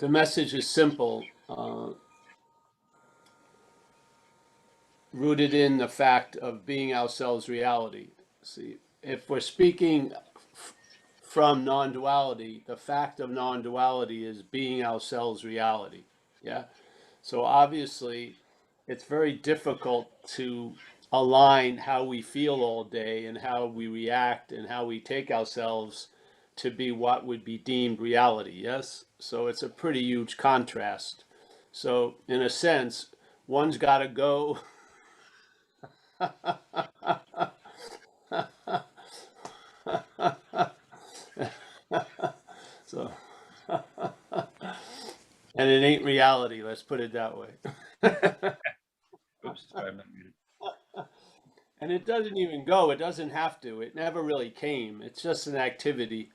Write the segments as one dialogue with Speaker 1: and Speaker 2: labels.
Speaker 1: The message is simple, rooted in the fact of being ourselves reality. See, if we're speaking from non-duality, the fact of non-duality is being ourselves reality. Yeah. So obviously, it's very difficult to align how we feel all day and how we react and how we take ourselves to be what would be deemed reality. Yes. So it's a pretty huge contrast. So in a sense, one's got to go. So, and it ain't reality, let's put it that way.
Speaker 2: Oops, sorry, I'm not muted.
Speaker 1: And it doesn't even go, it doesn't have to. It never really came. It's just an activity,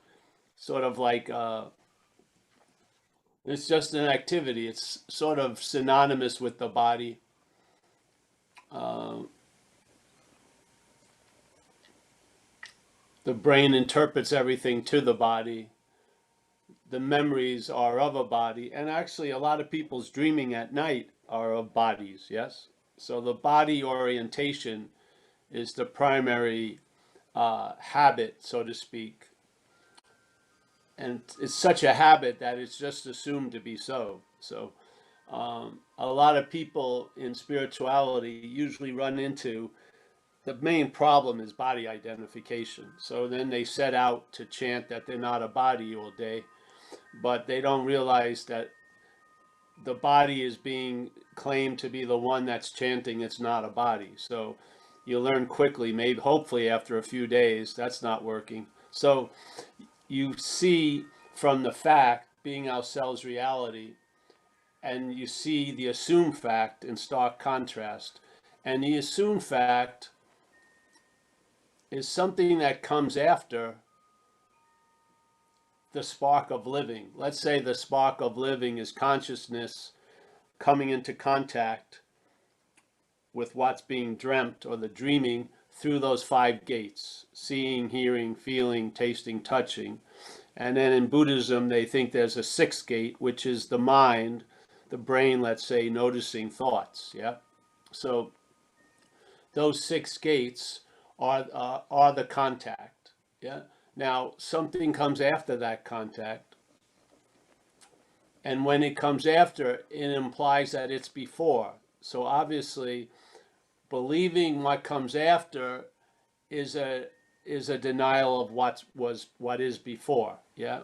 Speaker 1: sort of like it's just an activity. It's sort of synonymous with the body. Uh, the brain interprets everything to the body. The memories are of a body, and actually a lot of people's dreaming at night are of bodies, yes? So the body orientation is the primary habit, so to speak. And it's such a habit that it's just assumed to be so. So a lot of people in spirituality usually run into the main problem is body identification. So then they set out to chant that they're not a body all day, but they don't realize that the body is being claimed to be the one that's chanting it's not a body. So you learn quickly, maybe hopefully after a few days, that's not working. So you see from the fact being ourselves reality, and you see the assumed fact in stark contrast. And the assumed fact is something that comes after the spark of living. Let's say the spark of living is consciousness coming into contact with what's being dreamt or the dreaming through those five gates: seeing, hearing, feeling, tasting, touching. And then in Buddhism, they think there's a sixth gate, which is the mind, the brain, let's say, noticing thoughts. Yeah. So those six gates are the contact. Yeah. Now something comes after that contact, and when it comes after, it implies that it's before. So obviously, believing what comes after is a denial of what is before. Yeah.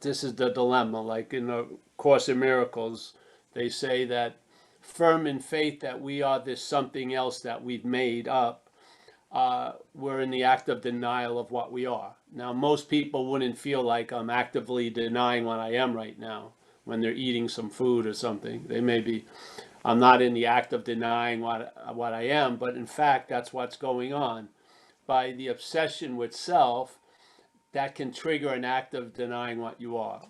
Speaker 1: This is the dilemma. Like in the Course in Miracles, they say that firm in faith that we are this something else that we've made up, we're in the act of denial of what we are. Now, most people wouldn't feel like I'm actively denying what I am right now when they're eating some food or something. They may be, I'm not in the act of denying what I am, but in fact, that's what's going on. By the obsession with self, that can trigger an act of denying what you are.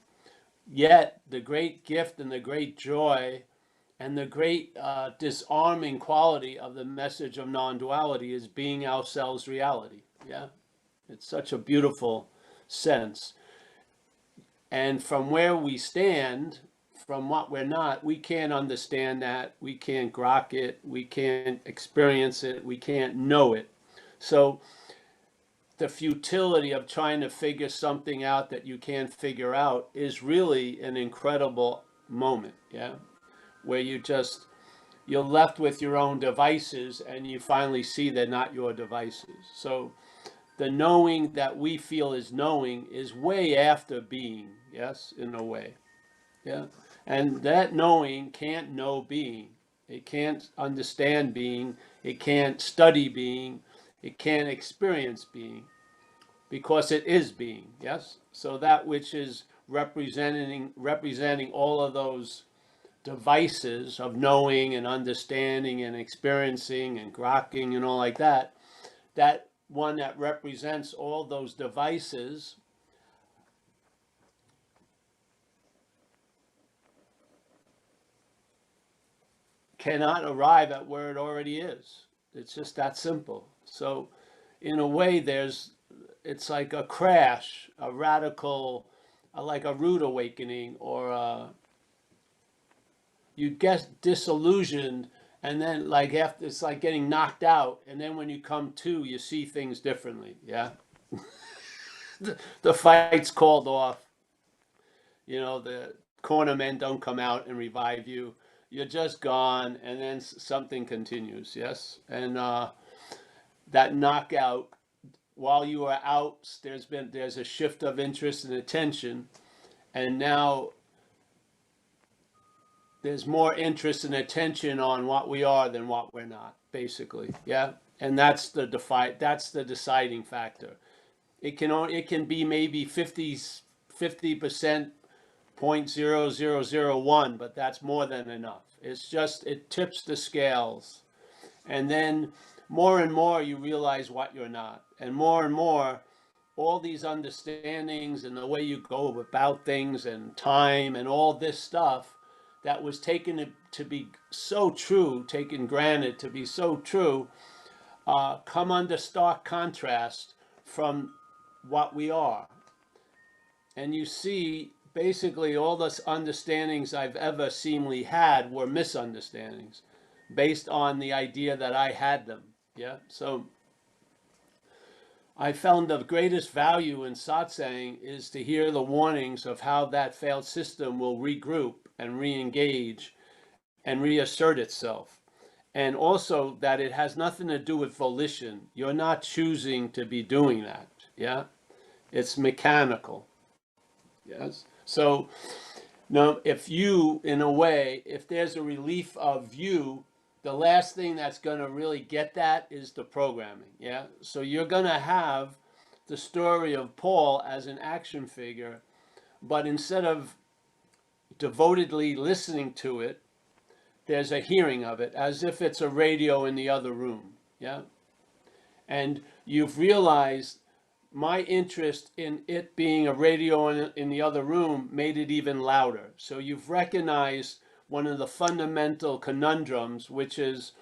Speaker 1: Yet, the great gift and the great joy and the great disarming quality of the message of non-duality is being ourselves reality. Yeah, it's such a beautiful sense. And from where we stand, from what we're not, we can't understand that. We can't grok it. We can't experience it. We can't know it. So the futility of trying to figure something out that you can't figure out is really an incredible moment. Yeah, where you're left with your own devices and you finally see they're not your devices. So the knowing that we feel is knowing is way after being. Yes, in a way. Yeah. And that knowing can't know being. It can't understand being. It can't study being. It can't experience being, because it is being. Yes. So that which is representing all of those devices of knowing and understanding and experiencing and grokking and all like that, that one that represents all those devices cannot arrive at where it already is. It's just that simple. So in a way, it's like a crash, a radical like a rude awakening, or you get disillusioned, and then like after, it's like getting knocked out, and then when you come to, you see things differently. Yeah, the fight's called off. The corner men don't come out and revive you. You're just gone, and then something continues. Yes, and that knockout, while you are out, there's a shift of interest and attention, and now there's more interest and attention on what we are than what we're not, basically. Yeah, and that's the deciding factor. It can be maybe 50% 0.0001, but that's more than enough. It tips the scales, and then more and more you realize what you're not, and more all these understandings and the way you go about things and time and all this stuff that was taken to be so true, taken granted to be so true, come under stark contrast from what we are. And you see, basically, all the understandings I've ever seemingly had were misunderstandings based on the idea that I had them. Yeah. So I found the greatest value in satsang is to hear the warnings of how that failed system will regroup and re-engage and reassert itself. And also that it has nothing to do with volition. You're not choosing to be doing that. Yeah. It's mechanical. Yes. So now, if there's a relief of you, the last thing that's going to really get that is the programming. Yeah. So you're going to have the story of Paul as an action figure, but instead of devotedly listening to it, there's a hearing of it as if it's a radio in the other room. Yeah. And you've realized my interest in it being a radio in the other room made it even louder. So you've recognized one of the fundamental conundrums, which is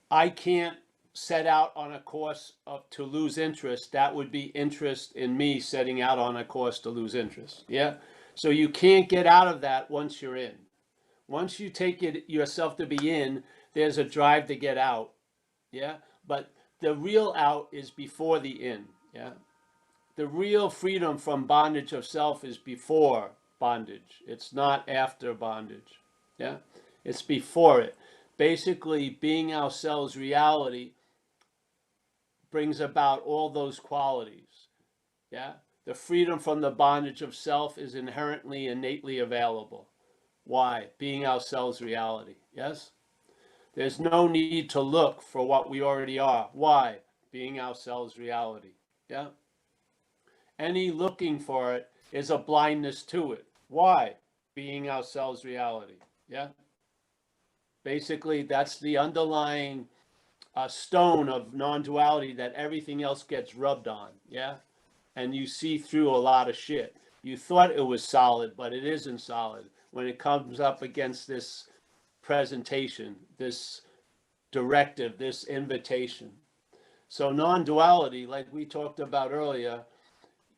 Speaker 1: I can't set out on a course to lose interest. That would be interest in me setting out on a course to lose interest. Yeah. So you can't get out of that once you're in. Once you take it yourself to be in, there's a drive to get out. Yeah. But the real out is before the in. Yeah. The real freedom from bondage of self is before bondage. It's not after bondage. Yeah, it's before it. Basically, being ourselves reality brings about all those qualities. Yeah, the freedom from the bondage of self is inherently, innately available. Why? Being ourselves reality. Yes, there's no need to look for what we already are. Why? Being ourselves reality. Yeah. Any looking for it is a blindness to it. Why? Being ourselves reality. Yeah. Basically, that's the underlying stone of non-duality that everything else gets rubbed on. Yeah. And you see through a lot of shit. You thought it was solid, but it isn't solid when it comes up against this presentation, this directive, this invitation. So non-duality, like we talked about earlier,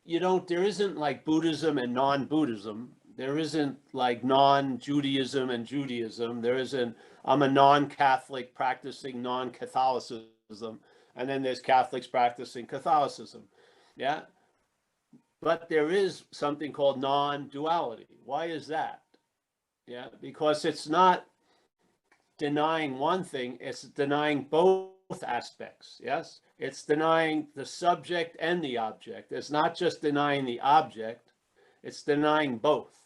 Speaker 1: there isn't like Buddhism and non-Buddhism. There isn't like non-Judaism and Judaism. There isn't, I'm a non-Catholic practicing non-Catholicism. And then there's Catholics practicing Catholicism. Yeah. But there is something called non-duality. Why is that? Yeah. Because it's not denying one thing, it's denying both aspects. Yes, it's denying the subject and the object. It's not just denying the object, it's denying both.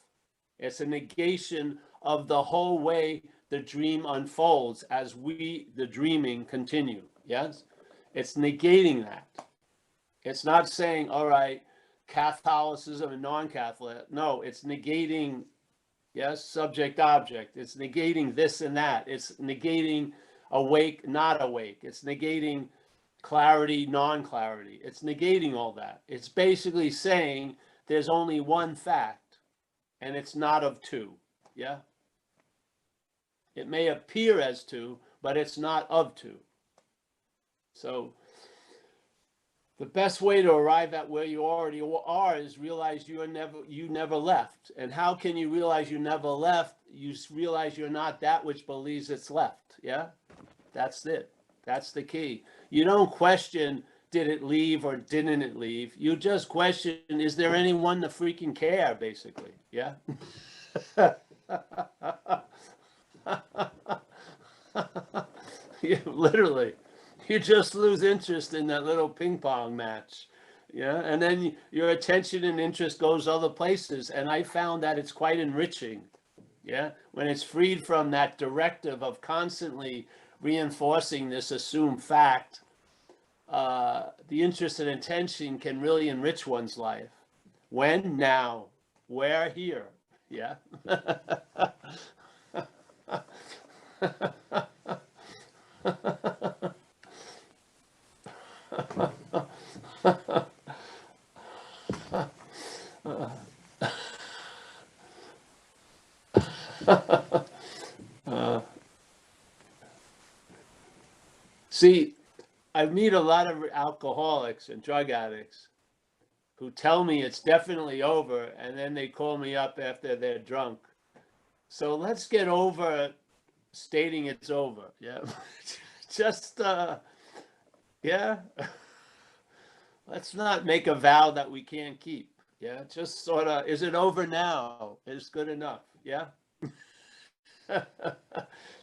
Speaker 1: It's a negation of the whole way the dream unfolds as the dreaming continue. Yes, it's negating that. It's not saying, all right, Catholicism and non-Catholic. No, it's negating. Yes, subject object. It's negating this and that. It's negating awake, not awake. It's negating clarity, non-clarity. It's negating all that. It's basically saying there's only one fact, and it's not of two. Yeah. It may appear as two, but it's not of two. So The best way to arrive at where you already are is realize you never left. And how can you realize you never left? You realize you're not that which believes it's left. Yeah, that's it. That's the key. You don't question, did it leave or didn't it leave? You just question, is there anyone to freaking care, basically? Yeah. You literally, you just lose interest in that little ping pong match. Yeah. And then your attention and interest goes other places. And I found that it's quite enriching. Yeah. When it's freed from that directive of constantly reinforcing this assumed fact, the interest and attention can really enrich one's life. When? Now. Where? Here. Yeah. See, I meet a lot of alcoholics and drug addicts who tell me it's definitely over, and then they call me up after they're drunk. So let's get over stating it's over. Yeah. Just, yeah. Let's not make a vow that we can't keep. Yeah. Just sort of, is it over now? Is good enough. Yeah.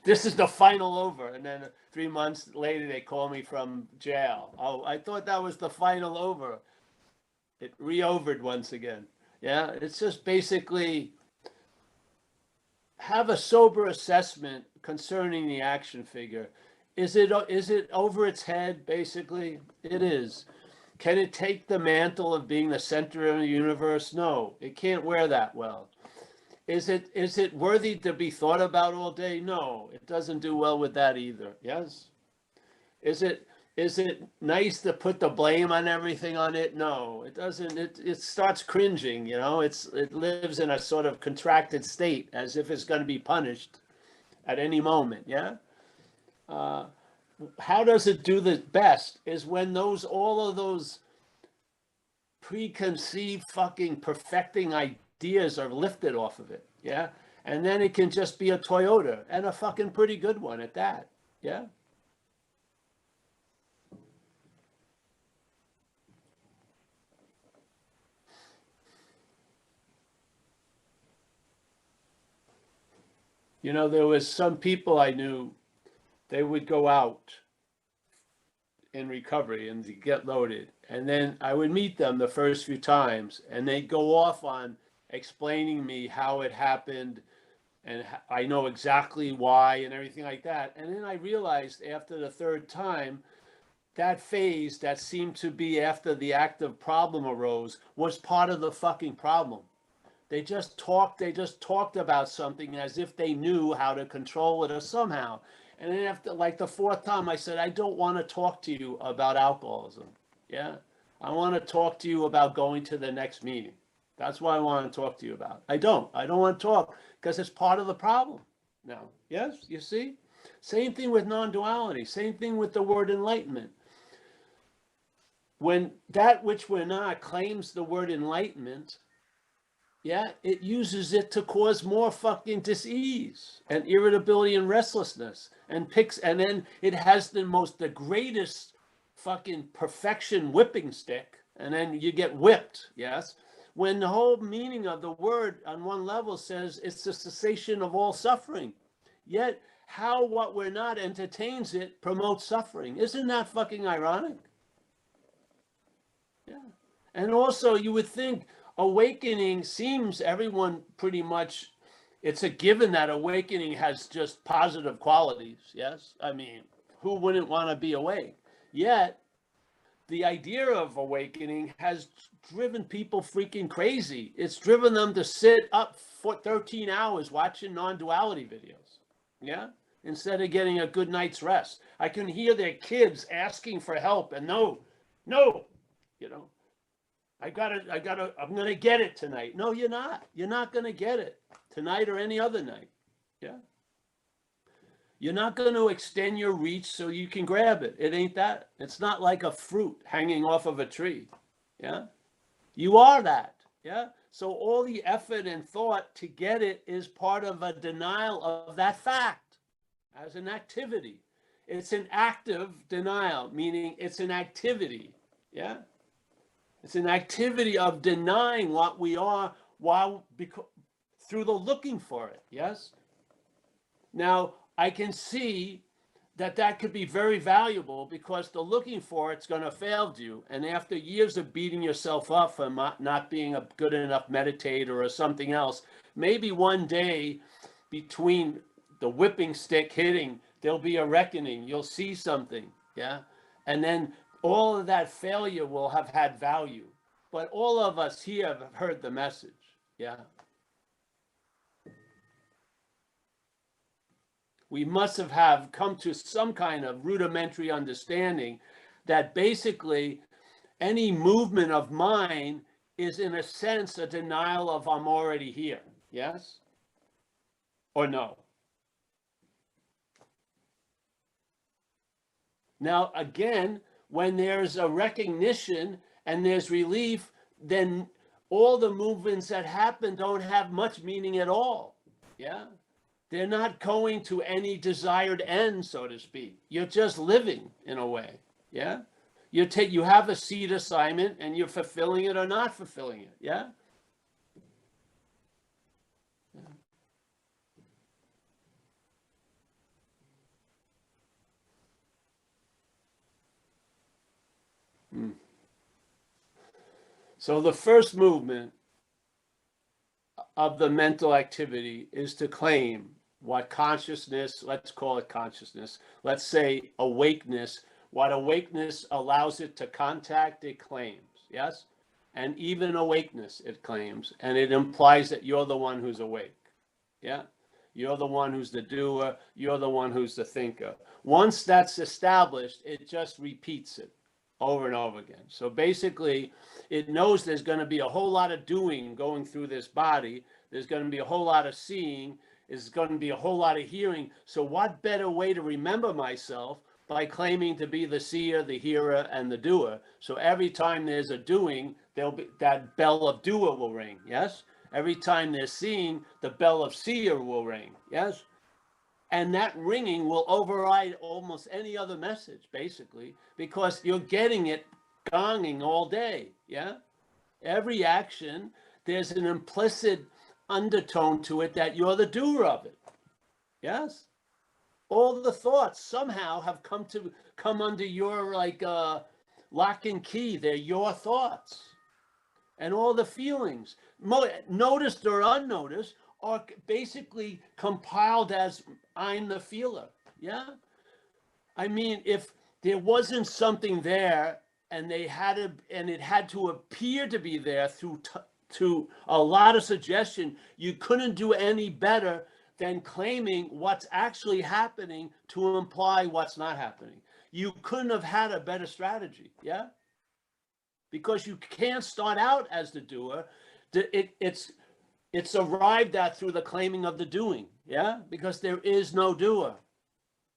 Speaker 1: This is the final over. And then 3 months later, they call me from jail. Oh, I thought that was the final over. It re-overed once again. Yeah. It's just basically have a sober assessment concerning the action figure. Is it over its head? Basically, it is. Can it take the mantle of being the center of the universe? No, it can't wear that well. Is it worthy to be thought about all day? No, it doesn't do well with that either. Yes. Is it nice to put the blame on everything on it? No, it doesn't. It starts cringing, you know. It lives in a sort of contracted state as if it's going to be punished at any moment. Yeah. How does it do the best is when all of those preconceived fucking perfecting ideas are lifted off of it. Yeah. And then it can just be a Toyota, and a fucking pretty good one at that. Yeah. You know, there was some people I knew, they would go out in recovery and get loaded. And then I would meet them the first few times, and they'd go off on explaining me how it happened, and I know exactly why and everything like that. And then I realized after the third time, that phase that seemed to be after the active problem arose was part of the fucking problem. They just talked about something as if they knew how to control it or somehow. And then after like the fourth time, I said, I don't want to talk to you about alcoholism. Yeah. I want to talk to you about going to the next meeting. That's what I want to talk to you about. I don't want to talk because it's part of the problem now. Yes. You see, same thing with non-duality, same thing with the word enlightenment. When that which we're not claims the word enlightenment, yeah, it uses it to cause more fucking dis-ease and irritability and restlessness, and then it has the greatest fucking perfection whipping stick, and then you get whipped. Yes. When the whole meaning of the word on one level says it's the cessation of all suffering, yet how what we're not entertains it promotes suffering. Isn't that fucking ironic? Yeah. And also you would think awakening seems everyone pretty much, it's a given that awakening has just positive qualities. Yes. I mean, who wouldn't want to be awake? Yet the idea of awakening has driven people freaking crazy. It's driven them to sit up for 13 hours watching non-duality videos. Yeah. Instead of getting a good night's rest. I can hear their kids asking for help, and no, you know, I'm going to get it tonight. No, you're not. You're not going to get it tonight or any other night. Yeah. You're not going to extend your reach so you can grab it. It ain't that. It's not like a fruit hanging off of a tree. Yeah. You are that. Yeah. So all the effort and thought to get it is part of a denial of that fact as an activity. It's an active denial, meaning it's an activity. Yeah. It's an activity of denying what we are through the looking for it. Yes. Now, I can see that could be very valuable because the looking for it's going to fail you. And after years of beating yourself up for not being a good enough meditator or something else, maybe one day between the whipping stick hitting, there'll be a reckoning. You'll see something. Yeah. And then all of that failure will have had value. But all of us here have heard the message. Yeah. We must have come to some kind of rudimentary understanding that basically any movement of mind is in a sense a denial of I'm already here. Yes? Or no? Now, again, when there's a recognition and there's relief, then all the movements that happen don't have much meaning at all. Yeah? They're not going to any desired end, so to speak. You're just living in a way. Yeah. You have a seed assignment and you're fulfilling it or not fulfilling it. Yeah. So the first movement of the mental activity is to claim what consciousness, let's call it consciousness, let's say awakeness, what awakeness allows it to contact, it claims, yes? And even awakeness, it claims, and it implies that you're the one who's awake, yeah? You're the one who's the doer, you're the one who's the thinker. Once that's established, it just repeats it over and over again. So basically, it knows there's going to be a whole lot of doing going through this body. There's going to be a whole lot of seeing. There's going to be a whole lot of hearing. So what better way to remember myself by claiming to be the seer, the hearer, and the doer? So every time there's a doing, there'll be that bell of doer will ring. Yes. Every time there's seeing, the bell of seer will ring. Yes. And that ringing will override almost any other message, basically, because you're getting it gonging all day. Yeah. Every action, there's an implicit undertone to it that you're the doer of it. Yes. All the thoughts somehow have come under your lock and key. They're your thoughts. And all the feelings, noticed or unnoticed, are basically compiled as I'm the feeler. Yeah. I mean, if there wasn't something there and it had to appear to be there through a lot of suggestion, you couldn't do any better than claiming what's actually happening to imply what's not happening. You couldn't have had a better strategy. Yeah. Because you can't start out as the doer. It's arrived at through the claiming of the doing, yeah? Because there is no doer.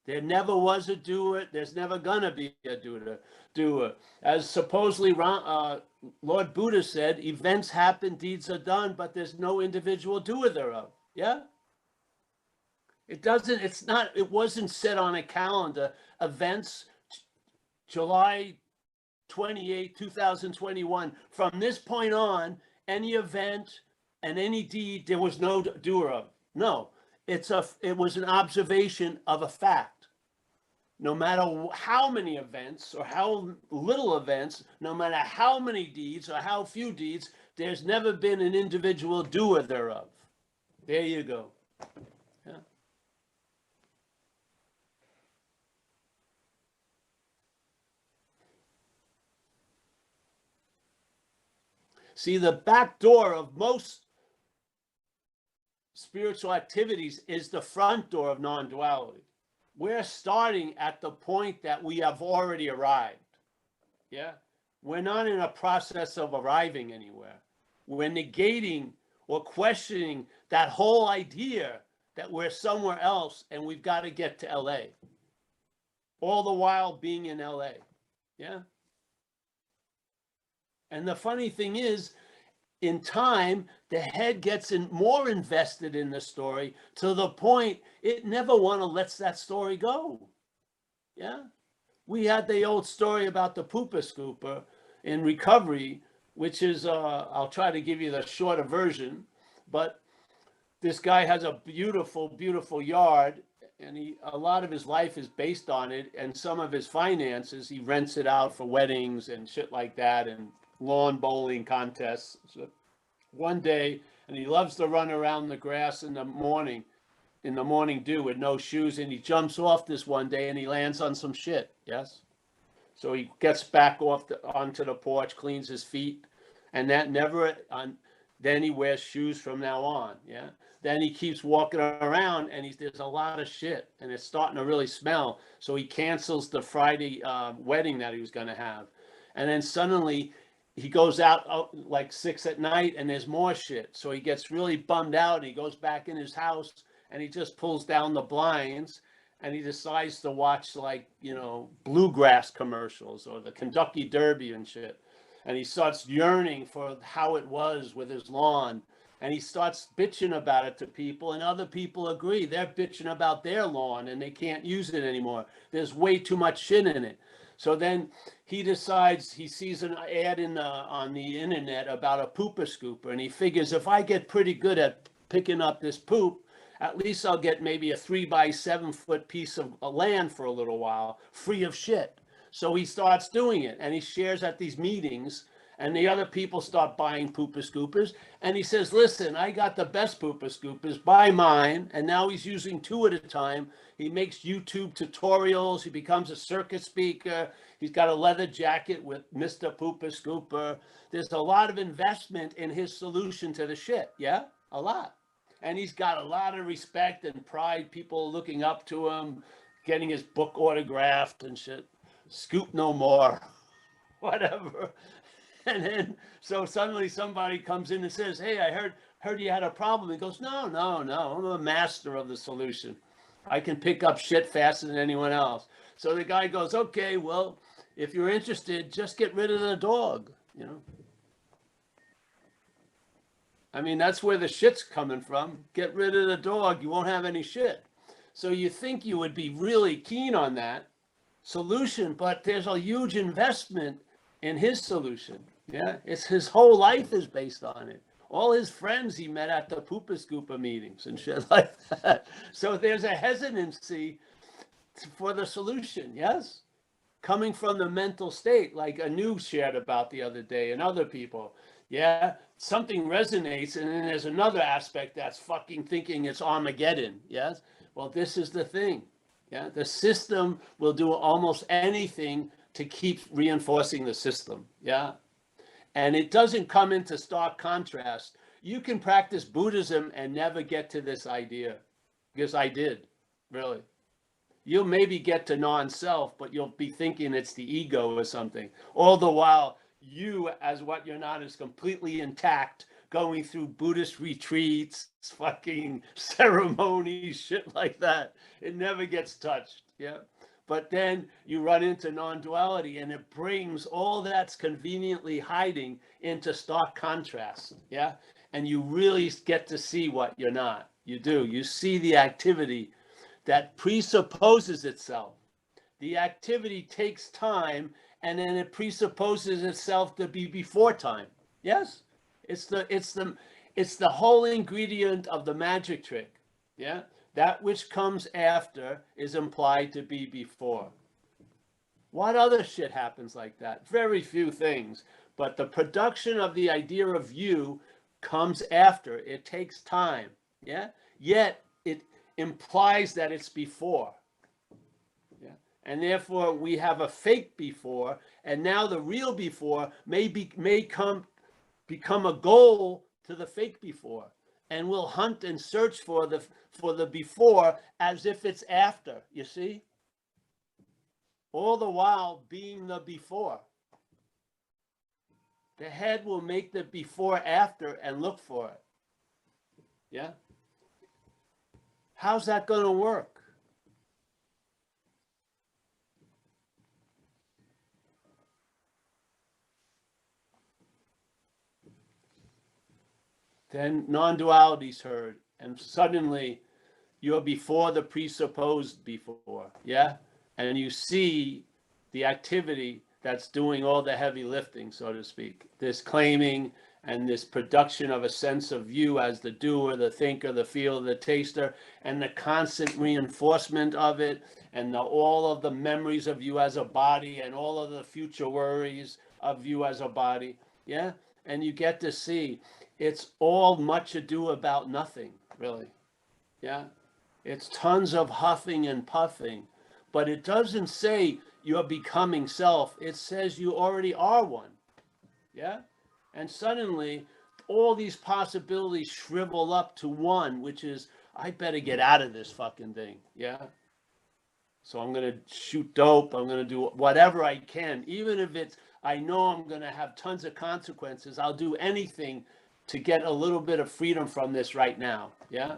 Speaker 1: There never was a doer. There's never gonna be a doer. As supposedly Lord Buddha said, events happen, deeds are done, but there's no individual doer thereof, yeah? It wasn't set on a calendar. Events, July 28, 2021. From this point on, any event and any deed, there was no doer of. No, it was an observation of a fact. No matter how many events or how little events, no matter how many deeds or how few deeds, there's never been an individual doer thereof. There you go. Yeah. See, the back door of most spiritual activities is the front door of non-duality. We're starting at the point that we have already arrived. Yeah. We're not in a process of arriving anywhere. We're negating or questioning that whole idea that we're somewhere else and we've got to get to LA. All the while being in LA. Yeah. And the funny thing is, in time, the head gets more invested in the story to the point it never want to let that story go. Yeah. We had the old story about the pooper scooper in recovery, which is, I'll try to give you the shorter version, but this guy has a beautiful, beautiful yard, and a lot of his life is based on it, and some of his finances, he rents it out for weddings and shit like that, and lawn bowling contests. So one day, and he loves to run around the grass in the morning dew with no shoes, and he jumps off this one day and he lands on some shit. Yes. So he gets back onto the porch, cleans his feet, and that never on. Then he wears shoes from now on. Yeah. Then he keeps walking around, and there's a lot of shit, and it's starting to really smell. So he cancels the Friday wedding that he was going to have, and then suddenly he goes out like 6 at night, and there's more shit. So he gets really bummed out, and he goes back in his house, and he just pulls down the blinds, and he decides to watch, like, bluegrass commercials or the Kentucky Derby and shit. And he starts yearning for how it was with his lawn. And he starts bitching about it to people, and other people agree. They're bitching about their lawn and they can't use it anymore. There's way too much shit in it. So then he decides, he sees an ad on the internet about a pooper scooper, and he figures, if I get pretty good at picking up this poop, at least I'll get maybe a 3-by-7-foot piece of land for a little while, free of shit. So he starts doing it, and he shares at these meetings, and the other people start buying pooper scoopers. And he says, listen, I got the best pooper scoopers, buy mine. And now he's using 2 at a time. He makes YouTube tutorials. He becomes a circuit speaker. He's got a leather jacket with Mr. Pooper Scooper. There's a lot of investment in his solution to the shit. Yeah, a lot. And he's got a lot of respect and pride. People looking up to him, getting his book autographed and shit. Scoop no more, whatever. And then, so suddenly somebody comes in and says, hey, I heard you had a problem. He goes, no, I'm a master of the solution. I can pick up shit faster than anyone else. So the guy goes, okay, well, if you're interested, just get rid of the dog, I mean, that's where the shit's coming from. Get rid of the dog, you won't have any shit. So you think you would be really keen on that solution, but there's a huge investment in his solution. Yeah, it's his whole life is based on it. All his friends he met at the pooper scooper meetings and shit like that. So there's a hesitancy for the solution, yes? Coming from the mental state, like Anu shared about the other day, and other people. Yeah, something resonates, and then there's another aspect that's fucking thinking it's Armageddon. Yes? Well, this is the thing. Yeah, the system will do almost anything to keep reinforcing the system. Yeah. And it doesn't come into stark contrast. You can practice Buddhism and never get to this idea, because I did, really. You'll maybe get to non-self, but you'll be thinking it's the ego or something. All the while, you, as what you're not, is completely intact, going through Buddhist retreats, fucking ceremonies, shit like that. It never gets touched. Yeah. But then you run into non-duality, and it brings all that's conveniently hiding into stark contrast. Yeah. And you really get to see what you're not. You do. You see the activity that presupposes itself. The activity takes time, and then it presupposes itself to be before time. Yes. It's the whole ingredient of the magic trick. Yeah. That which comes after is implied to be before. What other shit happens like that? Very few things. But the production of the idea of you comes after. It takes time. Yeah. Yet it implies that it's before. Yeah. And therefore we have a fake before, and now the real before may become a goal to the fake before. And we'll hunt and search for the before as if it's after, you see? All the while being the before. The head will make the before after and look for it. Yeah? How's that going to work? Then non-duality's heard, and suddenly you're before the presupposed before, yeah? And you see the activity that's doing all the heavy lifting, so to speak. This claiming and this production of a sense of you as the doer, the thinker, the feeler, the taster, and the constant reinforcement of it, and all of the memories of you as a body, and all of the future worries of you as a body, yeah? And you get to see it's all much ado about nothing, really, yeah? It's tons of huffing and puffing, but it doesn't say you're becoming self. It says you already are one. Yeah? And suddenly, all these possibilities shrivel up to one, which is, I better get out of this fucking thing. Yeah? So I'm going to shoot dope. I'm going to do whatever I can. Even if it's, I know I'm going to have tons of consequences. I'll do anything to get a little bit of freedom from this right now. Yeah?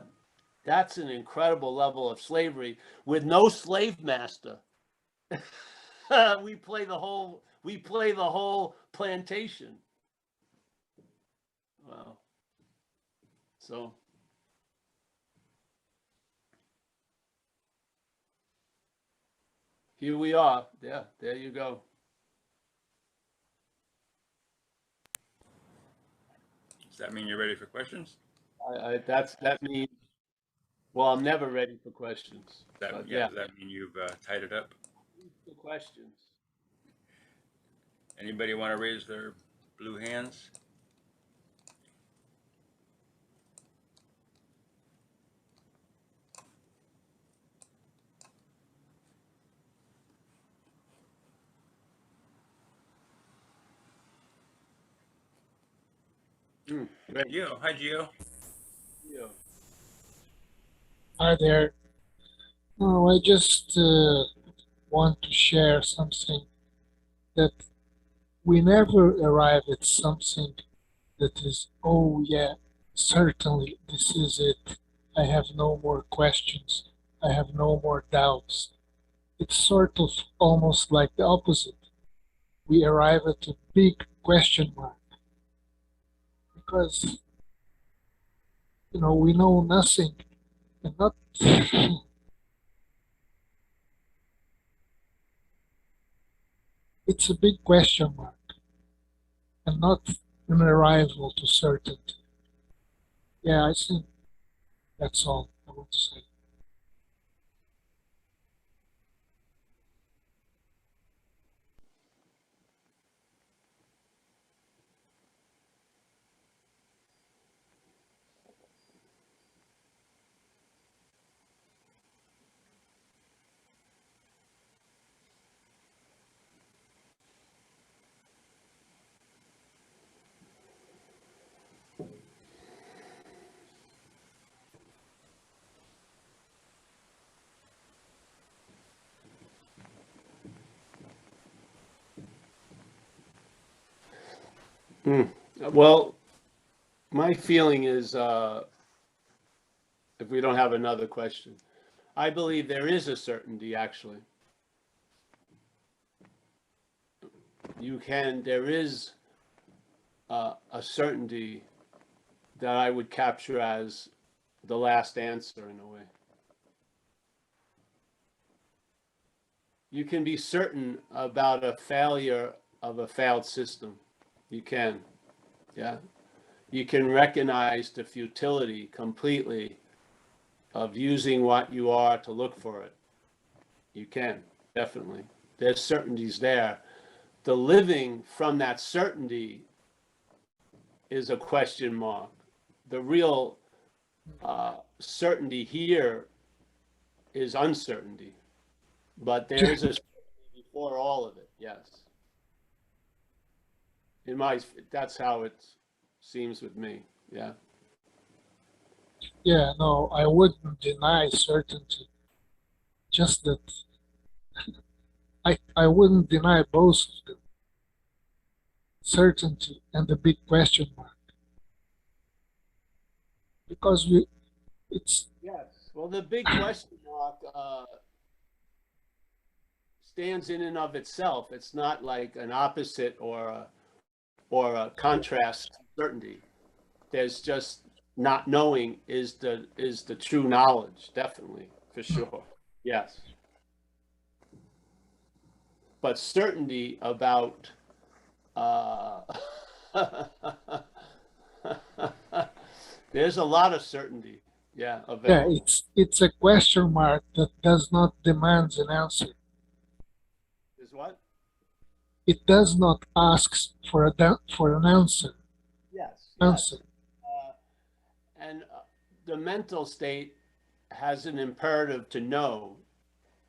Speaker 1: That's an incredible level of slavery with no slave master. we play the whole plantation. Wow. So here we are. Yeah, there you go.
Speaker 2: Does that mean you're ready for questions?
Speaker 1: That means, well, I'm never ready for questions.
Speaker 2: That
Speaker 1: But
Speaker 2: yeah,
Speaker 1: yeah,
Speaker 2: does that mean you've tied it up?
Speaker 1: the questions.
Speaker 2: Anybody want to raise their blue hands?
Speaker 1: Great.
Speaker 2: Gio, hi Gio.
Speaker 1: Yeah.
Speaker 3: Hi there. No, I just want to share something that we never arrive at something that is, oh yeah, certainly this is it. I have no more questions. I have no more doubts. It's sort of almost like the opposite. We arrive at a big question mark because, we know nothing and not. It's a big question mark and not an arrival to certainty. Yeah, I think that's all I want to say.
Speaker 1: Well, my feeling is, if we don't have another question, I believe there is a certainty. Actually, there is a certainty that I would capture as the last answer in a way. You can be certain about a failure of a failed system. You can, yeah. You can recognize the futility completely of using what you are to look for it. You can, definitely. There's certainties there. The living from that certainty is a question mark. The real certainty here is uncertainty, but there is a certainty before all of it. Yes, that's how it seems with me. Yeah.
Speaker 3: Yeah, no, I wouldn't deny certainty. Just that I wouldn't deny both of them, certainty and the big question mark. Because it's
Speaker 1: Yes. Well, the big question mark stands in and of itself. It's not like an opposite or a contrast to certainty. There's just not knowing is the true knowledge, definitely, for sure. Yes. But certainty about uh, there's a lot of certainty, yeah,
Speaker 3: Yeah,
Speaker 1: available.
Speaker 3: it's a question mark that does not demand an answer.
Speaker 1: Is what?
Speaker 3: It does not ask for for an answer.
Speaker 1: Yes,
Speaker 3: Answer.
Speaker 1: yes. And the mental state has an imperative to know.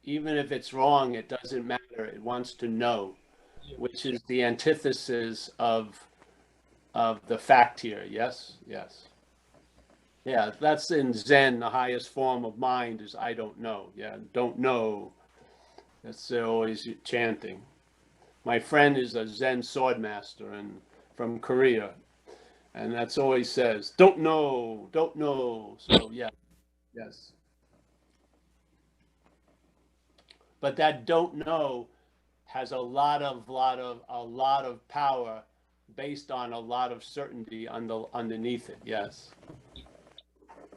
Speaker 1: Even if it's wrong, it doesn't matter. It wants to know, which is the antithesis of the fact here. Yes, yes. Yeah, that's in Zen, the highest form of mind is I don't know. Yeah, don't know. That's always chanting. My friend is a Zen sword master and from Korea, and that's always says, don't know, don't know. So yeah, yes. But that don't know has a lot of power based on a lot of certainty underneath it. Yes.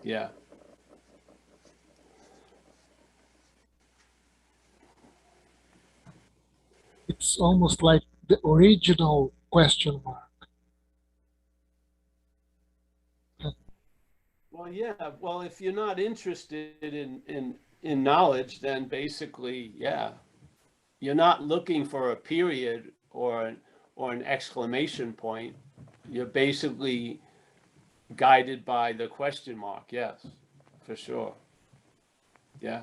Speaker 1: Yeah.
Speaker 3: It's almost like the original question mark.
Speaker 1: Well, yeah. Well, if you're not interested in knowledge, then basically, yeah, you're not looking for a period or an exclamation point. You're basically guided by the question mark. Yes, for sure. Yeah.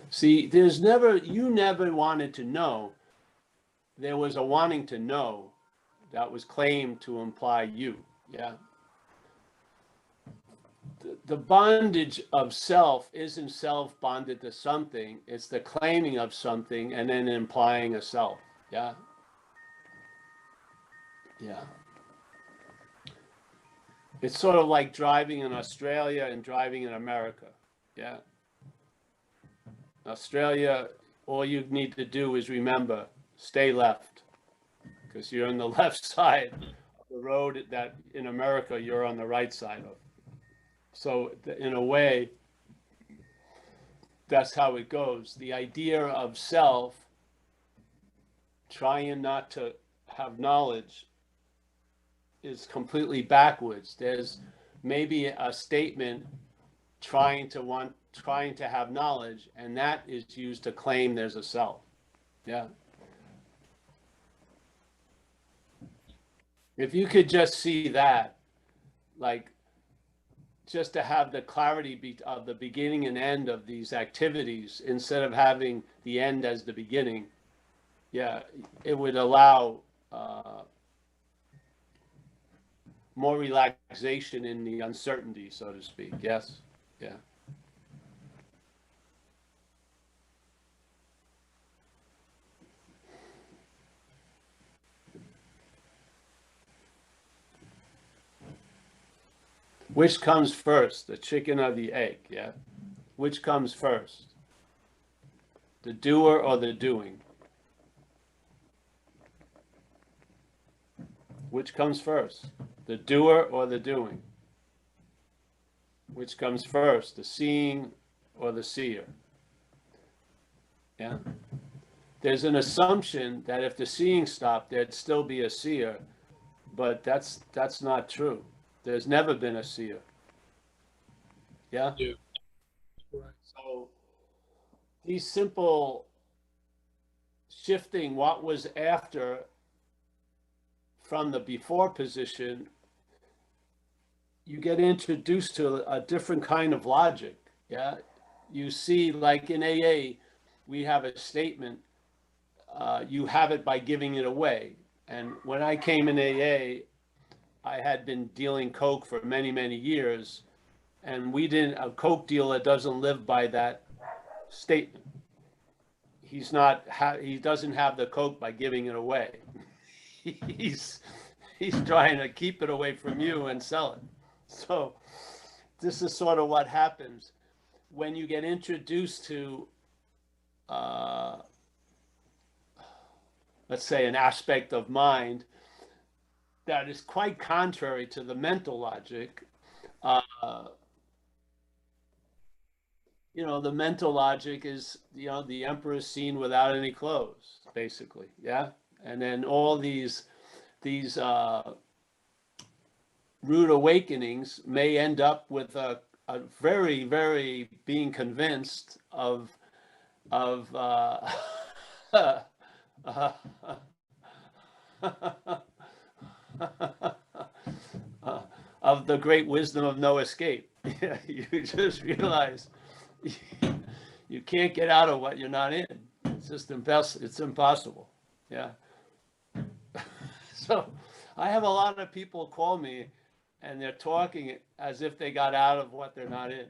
Speaker 1: See, you never wanted to know. There was a wanting to know that was claimed to imply you. Yeah. The bondage of self isn't self bonded to something, it's the claiming of something and then implying a self. Yeah. Yeah. It's sort of like driving in Australia and driving in America. Yeah. Australia, all you need to do is remember, stay left, because you're on the left side of the road that in America you're on the right side of. So, in a way, that's how it goes. The idea of self, trying not to have knowledge, is completely backwards. There's maybe a statement trying to have knowledge, and that is used to claim there's a self. Yeah. If you could just see that, like just to have the clarity of the beginning and end of these activities instead of having the end as the beginning, yeah, it would allow more relaxation in the uncertainty, so to speak. Yes. Yeah. Which comes first, the chicken or the egg? Yeah. Which comes first, the doer or the doing? Which comes first, the doer or the doing? Which comes first, the seeing or the seer? Yeah. There's an assumption that if the seeing stopped, there'd still be a seer, but that's not true. There's never been a seer. Yeah.
Speaker 3: Yeah. Right.
Speaker 1: So these simple shifting what was after from the before position, you get introduced to a different kind of logic. Yeah. You see, like in AA, we have a statement, you have it by giving it away. And when I came in AA, I had been dealing coke for many, many years, and a coke dealer doesn't live by that statement. he's not, he doesn't have the coke by giving it away. He's trying to keep it away from you and sell it. So this is sort of what happens when you get introduced to, let's say, an aspect of mind that is quite contrary to the mental logic. The mental logic is, the emperor is seen without any clothes, basically. Yeah. And then all these rude awakenings may end up with a very, very being convinced of of the great wisdom of no escape. You just realize you can't get out of what you're not in. It's just it's impossible. Yeah. So I have a lot of people call me and they're talking as if they got out of what they're not in.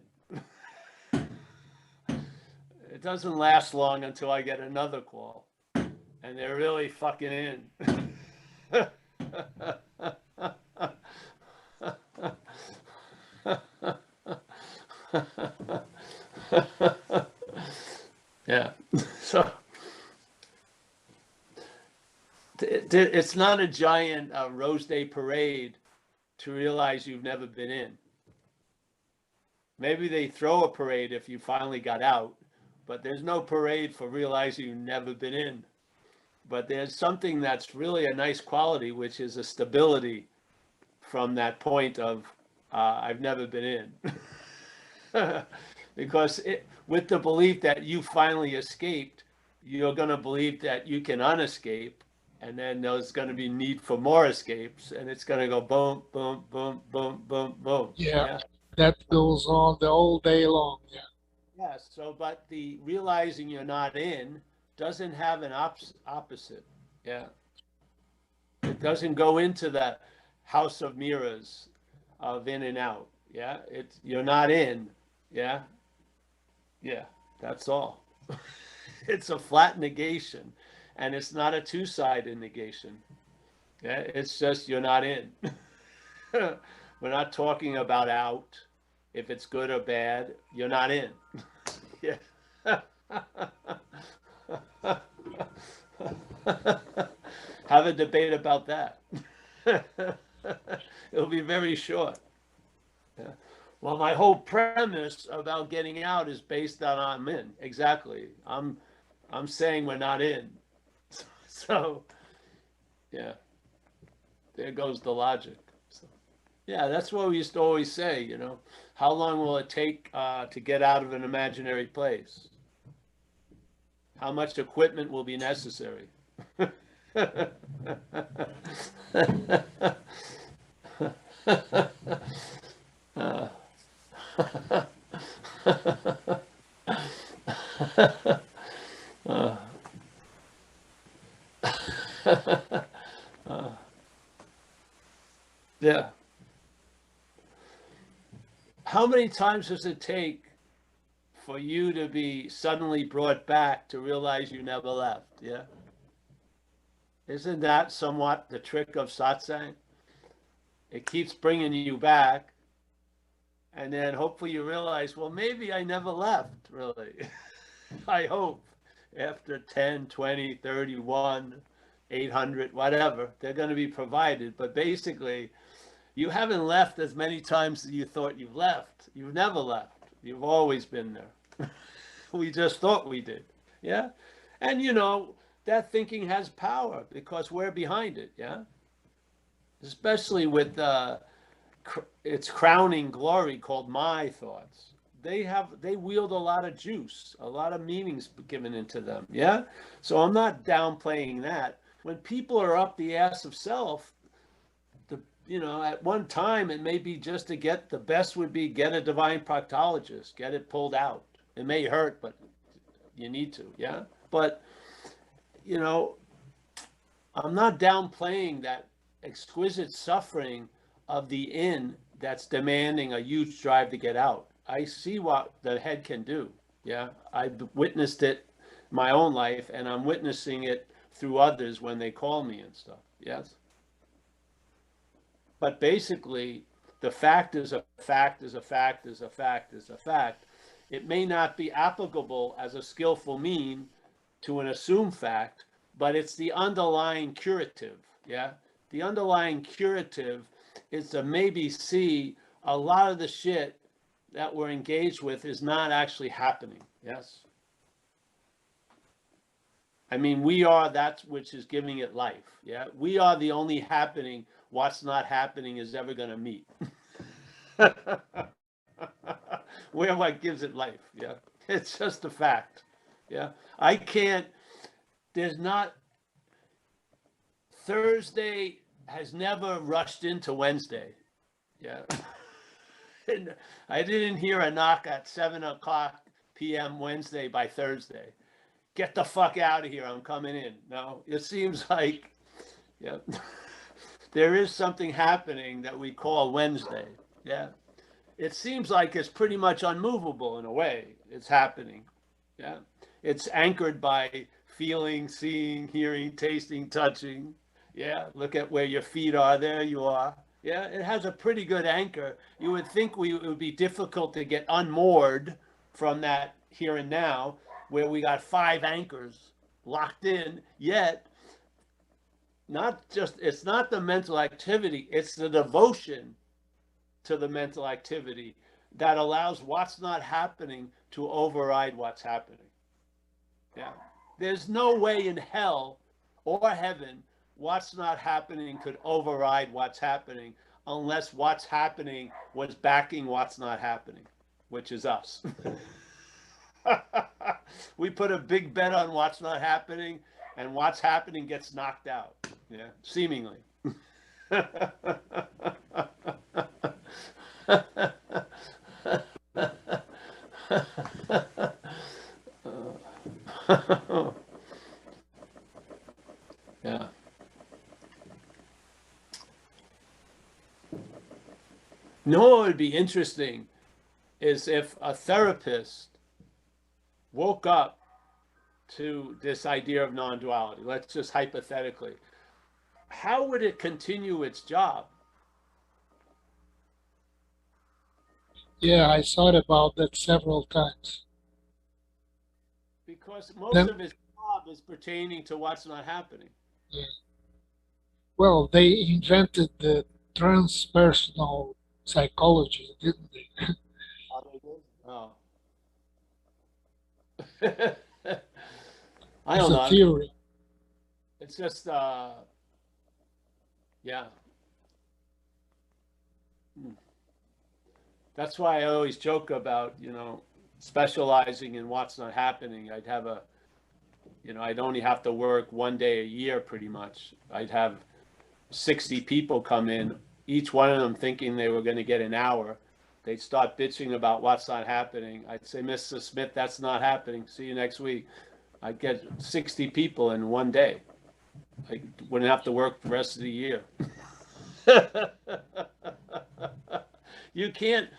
Speaker 1: It doesn't last long until I get another call and they're really fucking in. Yeah. So it's not a giant Rose Day parade to realize you've never been in. Maybe they throw a parade if you finally got out, but there's no parade for realizing you've never been in. But there's something that's really a nice quality, which is a stability from that point of I've never been in. Because with the belief that you finally escaped, you're going to believe that you can unescape, and then there's going to be need for more escapes, and it's going to go boom, boom, boom, boom, boom, boom.
Speaker 3: Yeah, that goes on the whole day long. Yeah.
Speaker 1: Yeah. So, but the realizing you're not in doesn't have an opposite. Yeah. It doesn't go into the house of mirrors of in and out. Yeah. You're not in. Yeah. Yeah. That's all. It's a flat negation, and it's not a two-sided negation. Yeah. It's just you're not in. We're not talking about out. If it's good or bad, you're not in. Yeah. Have a debate about that. It'll be very short. Yeah. Well, my whole premise about getting out is based on I'm in. Exactly. I'm saying we're not in. So, yeah. There goes the logic. So, yeah, that's what we used to always say, How long will it take to get out of an imaginary place? How much equipment will be necessary? Yeah. How many times does it take for you to be suddenly brought back to realize you never left? Yeah. Isn't that somewhat the trick of satsang? It keeps bringing you back, and then hopefully you realize, well, maybe I never left, really. I hope after 10, 20, 31, 800, whatever, they're going to be provided. But basically, you haven't left as many times as you thought you've left. You've never left. You've always been there. We just thought we did. Yeah. And that thinking has power because we're behind it. Yeah. Especially with its crowning glory called my thoughts. They wield a lot of juice, a lot of meanings given into them. Yeah. So I'm not downplaying that. When people are up the ass of self, at one time it may be just to get the best would be get a divine proctologist, get it pulled out. It may hurt, but you need to. Yeah. But I'm not downplaying that exquisite suffering of the in that's demanding a huge drive to get out. I see what the head can do. Yeah. I've witnessed it my own life, and I'm witnessing it through others when they call me and stuff. Yes. But basically, the fact is a fact is a fact is a fact is a fact. It may not be applicable as a skillful mean to an assumed fact, but it's the underlying curative. Yeah. The underlying curative is to maybe see a lot of the shit that we're engaged with is not actually happening. Yes. I mean, we are that which is giving it life. Yeah. We are the only happening. What's not happening is ever going to meet. We're what gives it life. Yeah. It's just a fact. Yeah. I can't, there's not, Thursday has never rushed into Wednesday. Yeah. I didn't hear a knock at 7 o'clock p.m. Wednesday by Thursday. Get the fuck out of here. I'm coming in. No, it seems like, yeah, there is something happening that we call Wednesday. Yeah. It seems like it's pretty much unmovable in a way. It's happening. Yeah. It's anchored by feeling, seeing, hearing, tasting, touching. Yeah. Look at where your feet are. There you are. Yeah. It has a pretty good anchor. You would think it would be difficult to get unmoored from that here and now, where we got 5 anchors locked in, yet not just, it's not the mental activity, it's the devotion to the mental activity that allows what's not happening to override what's happening. Yeah. There's no way in hell or heaven what's not happening could override what's happening unless what's happening was backing what's not happening, which is us. We put a big bet on what's not happening, and what's happening gets knocked out. Yeah, seemingly. Yeah. No, it would be interesting is if a therapist woke up to this idea of non-duality. Let's just hypothetically, how would it continue its job?
Speaker 3: Yeah, I thought about that several times.
Speaker 1: Because most
Speaker 3: Then,
Speaker 1: of its job is pertaining to what's not happening.
Speaker 3: yeah. Well, they invented the transpersonal psychology, didn't they?
Speaker 1: Oh, they did? Oh. I
Speaker 3: It's
Speaker 1: don't
Speaker 3: a
Speaker 1: know.
Speaker 3: theory.
Speaker 1: It's just, yeah. That's why I always joke about, specializing in what's not happening. I'd have I'd only have to work 1 day a year pretty much. I'd have 60 people come in, each one of them thinking they were going to get an hour. They'd start bitching about what's not happening. I'd say, Mr. Smith, that's not happening. See you next week. I'd get 60 people in 1 day. I wouldn't have to work the rest of the year. You can't,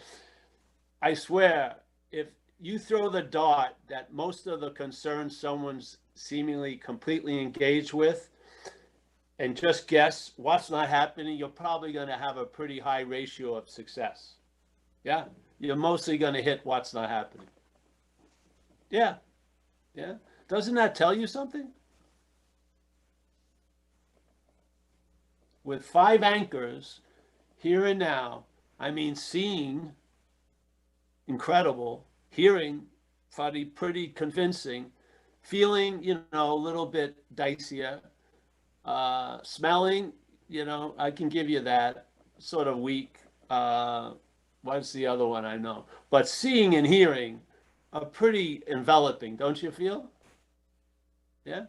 Speaker 1: I swear, if you throw the dart that most of the concerns someone's seemingly completely engaged with and just guess what's not happening, you're probably going to have a pretty high ratio of success. Yeah. You're mostly going to hit what's not happening. Yeah. Yeah. Doesn't that tell you something? With 5 anchors here and now, I mean, seeing, incredible, hearing, pretty convincing, feeling, a little bit dicier, smelling, I can give you that, sort of weak. What's the other one I know? But seeing and hearing are pretty enveloping, don't you feel? Yeah?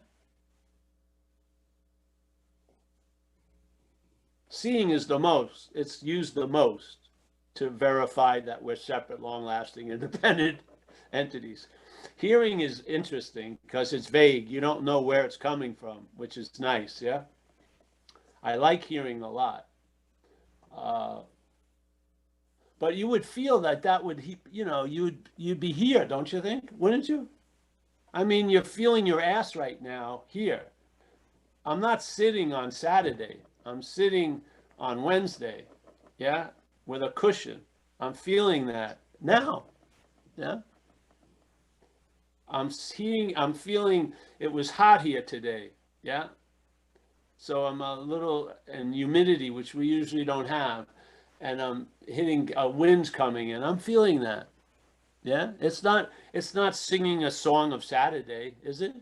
Speaker 1: Seeing is the most, it's used the most to verify that we're separate, long-lasting, independent entities. Hearing is interesting because it's vague. You don't know where it's coming from, which is nice, yeah? I like hearing a lot. But you would feel that would, you'd be here, don't you think? Wouldn't you? I mean, you're feeling your ass right now here. I'm not sitting on Saturday. I'm sitting on Wednesday, yeah, with a cushion. I'm feeling that now, yeah. I'm feeling it was hot here today, yeah. So I'm a little, and humidity, which we usually don't have, and I'm hitting a wind's coming in. I'm feeling that, yeah. It's not singing a song of Saturday, is it?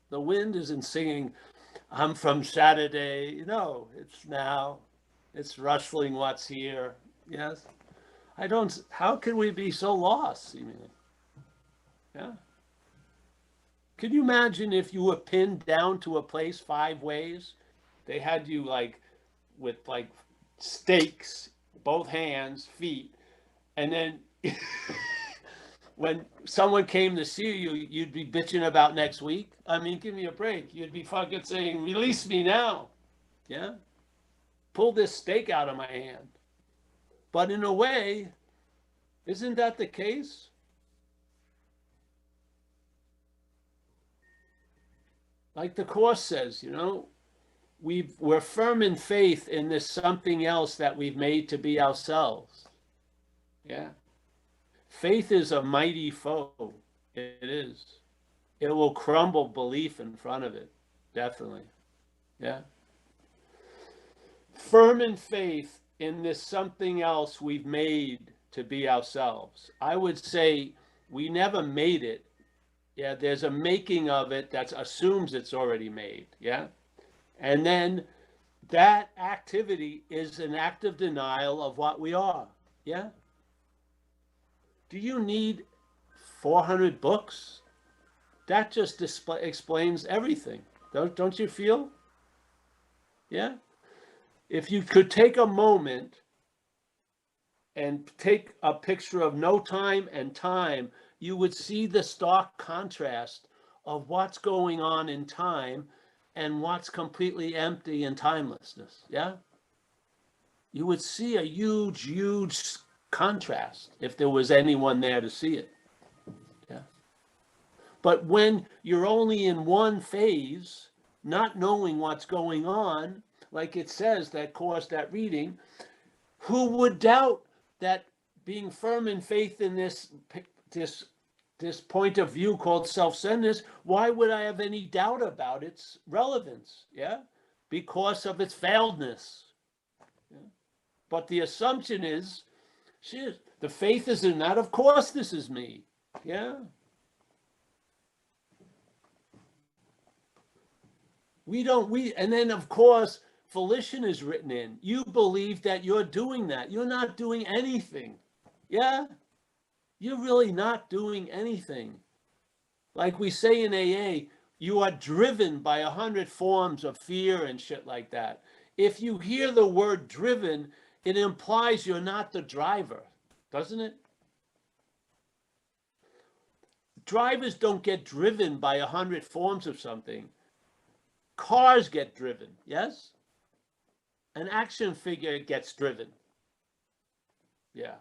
Speaker 1: The wind isn't singing, I'm from Saturday. No, it's now. It's rustling what's here. Yes. I don't, how can we be so lost, seemingly? Yeah. Could you imagine if you were pinned down to a place 5 ways? They had you like with like stakes, both hands, feet, and then when someone came to see you, you'd be bitching about next week. I mean, give me a break. You'd be fucking saying, release me now. Yeah? Pull this stake out of my hand. But in a way, isn't that the case? Like the Course says, we're firm in faith in this something else that we've made to be ourselves. Yeah. Faith is a mighty foe. It is. It will crumble belief in front of it. Definitely. Yeah. Firm in faith in this something else we've made to be ourselves. I would say we never made it. Yeah, there's a making of it that assumes it's already made. Yeah. And then that activity is an act of denial of what we are. Yeah. Do you need 400 books? That just explains everything. Don't you feel? Yeah. If you could take a moment and take a picture of no time and time, you would see the stark contrast of what's going on in time and what's completely empty in timelessness. Yeah? You would see a huge, huge contrast if there was anyone there to see it. Yeah. But when you're only in one phase, not knowing what's going on, like it says, that Course, that reading, who would doubt that being firm in faith in this point of view called self-centeredness, why would I have any doubt about its relevance? Yeah, because of its failedness. Yeah? But the assumption is, shit, the faith is in that. Of course, this is me. Yeah. And then of course, volition is written in. You believe that you're doing that. You're not doing anything. Yeah? You're really not doing anything. Like we say in AA, you are driven by 100 forms of fear and shit like that. If you hear the word driven, it implies you're not the driver, doesn't it? Drivers don't get driven by 100 forms of something. Cars get driven, yes? An action figure gets driven. Yeah.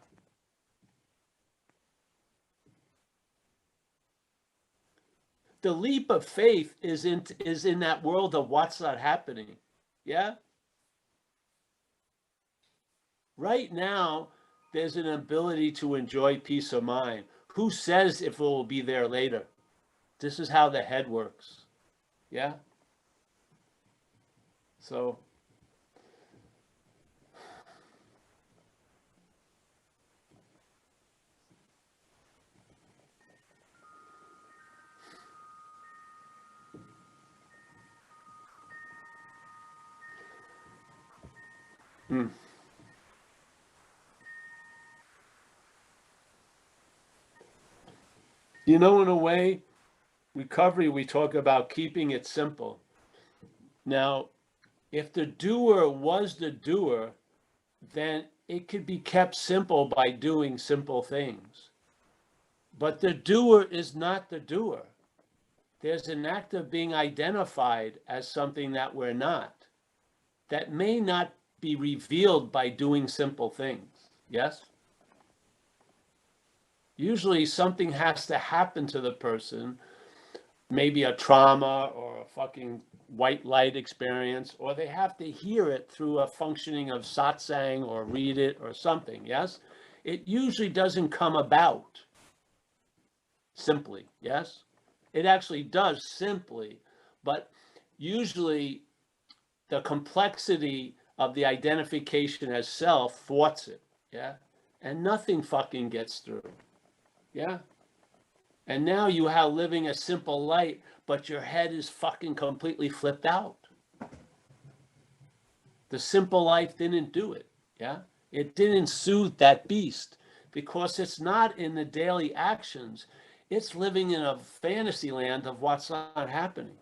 Speaker 1: The leap of faith is in that world of what's not happening. Yeah? Right now, there's an ability to enjoy peace of mind. Who says if it will be there later? This is how the head works. Yeah? So, in a way, recovery, we talk about keeping it simple. Now, if the doer was the doer, then it could be kept simple by doing simple things. But the doer is not the doer. There's an act of being identified as something that we're not, that may not be revealed by doing simple things. Yes? Usually something has to happen to the person, maybe a trauma or a fucking white light experience, or they have to hear it through a functioning of satsang or read it or something, yes? It usually doesn't come about simply, yes? It actually does simply, but usually the complexity of the identification as self thwarts it, yeah? And nothing fucking gets through, yeah? And now you have living a simple light, but your head is fucking completely flipped out. The simple life didn't do it, yeah? It didn't soothe that beast because it's not in the daily actions. It's living in a fantasy land of what's not happening.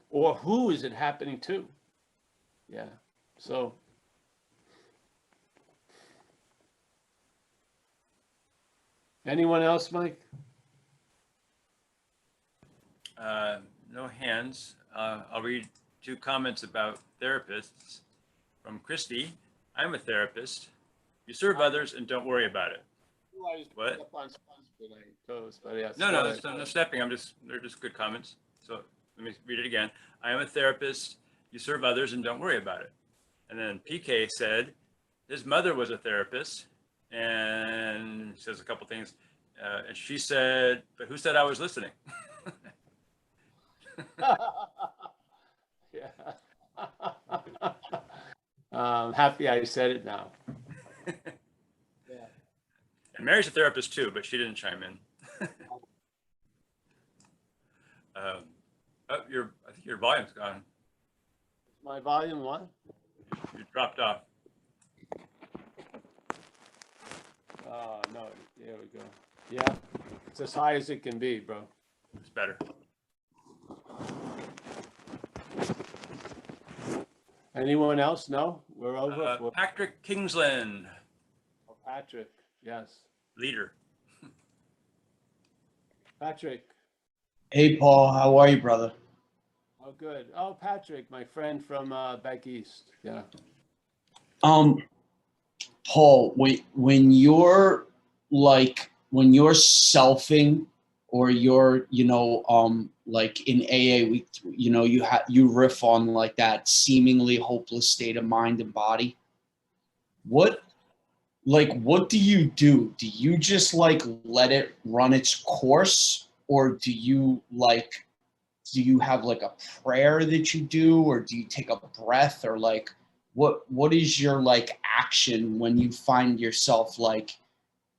Speaker 1: Or who is it happening to? Yeah. So anyone else, Mike?
Speaker 2: No hands. I'll read 2 comments about therapists from Christy. I'm a therapist. You serve others and don't worry about it. What? No, no stepping. They're just good comments. So let me read it again. I am a therapist. You serve others and don't worry about it. And then PK said his mother was a therapist, and says a couple things. And she said, but who said I was listening?
Speaker 1: Yeah. Happy I said it now. Yeah.
Speaker 2: And Mary's a therapist too, but she didn't chime in. I think your volume's gone.
Speaker 1: My volume what?
Speaker 2: You dropped off.
Speaker 1: Oh, no, there we go. Yeah, it's as high as it can be, bro.
Speaker 2: It's better.
Speaker 1: Anyone else? No? We're over?
Speaker 2: Patrick Kingsland.
Speaker 1: Oh, Patrick, yes.
Speaker 2: Leader.
Speaker 1: Patrick.
Speaker 4: Hey, Paul, how are you, brother?
Speaker 1: Oh, good. Oh, Patrick, my friend from back east. Yeah.
Speaker 4: Paul, when you're selfing, or you're, like in AA, you riff on like that seemingly hopeless state of mind and body. What do you do? Do you just like let it run its course, or do you have like a prayer that you do, or do you take a breath, or like what is your like action when you find yourself like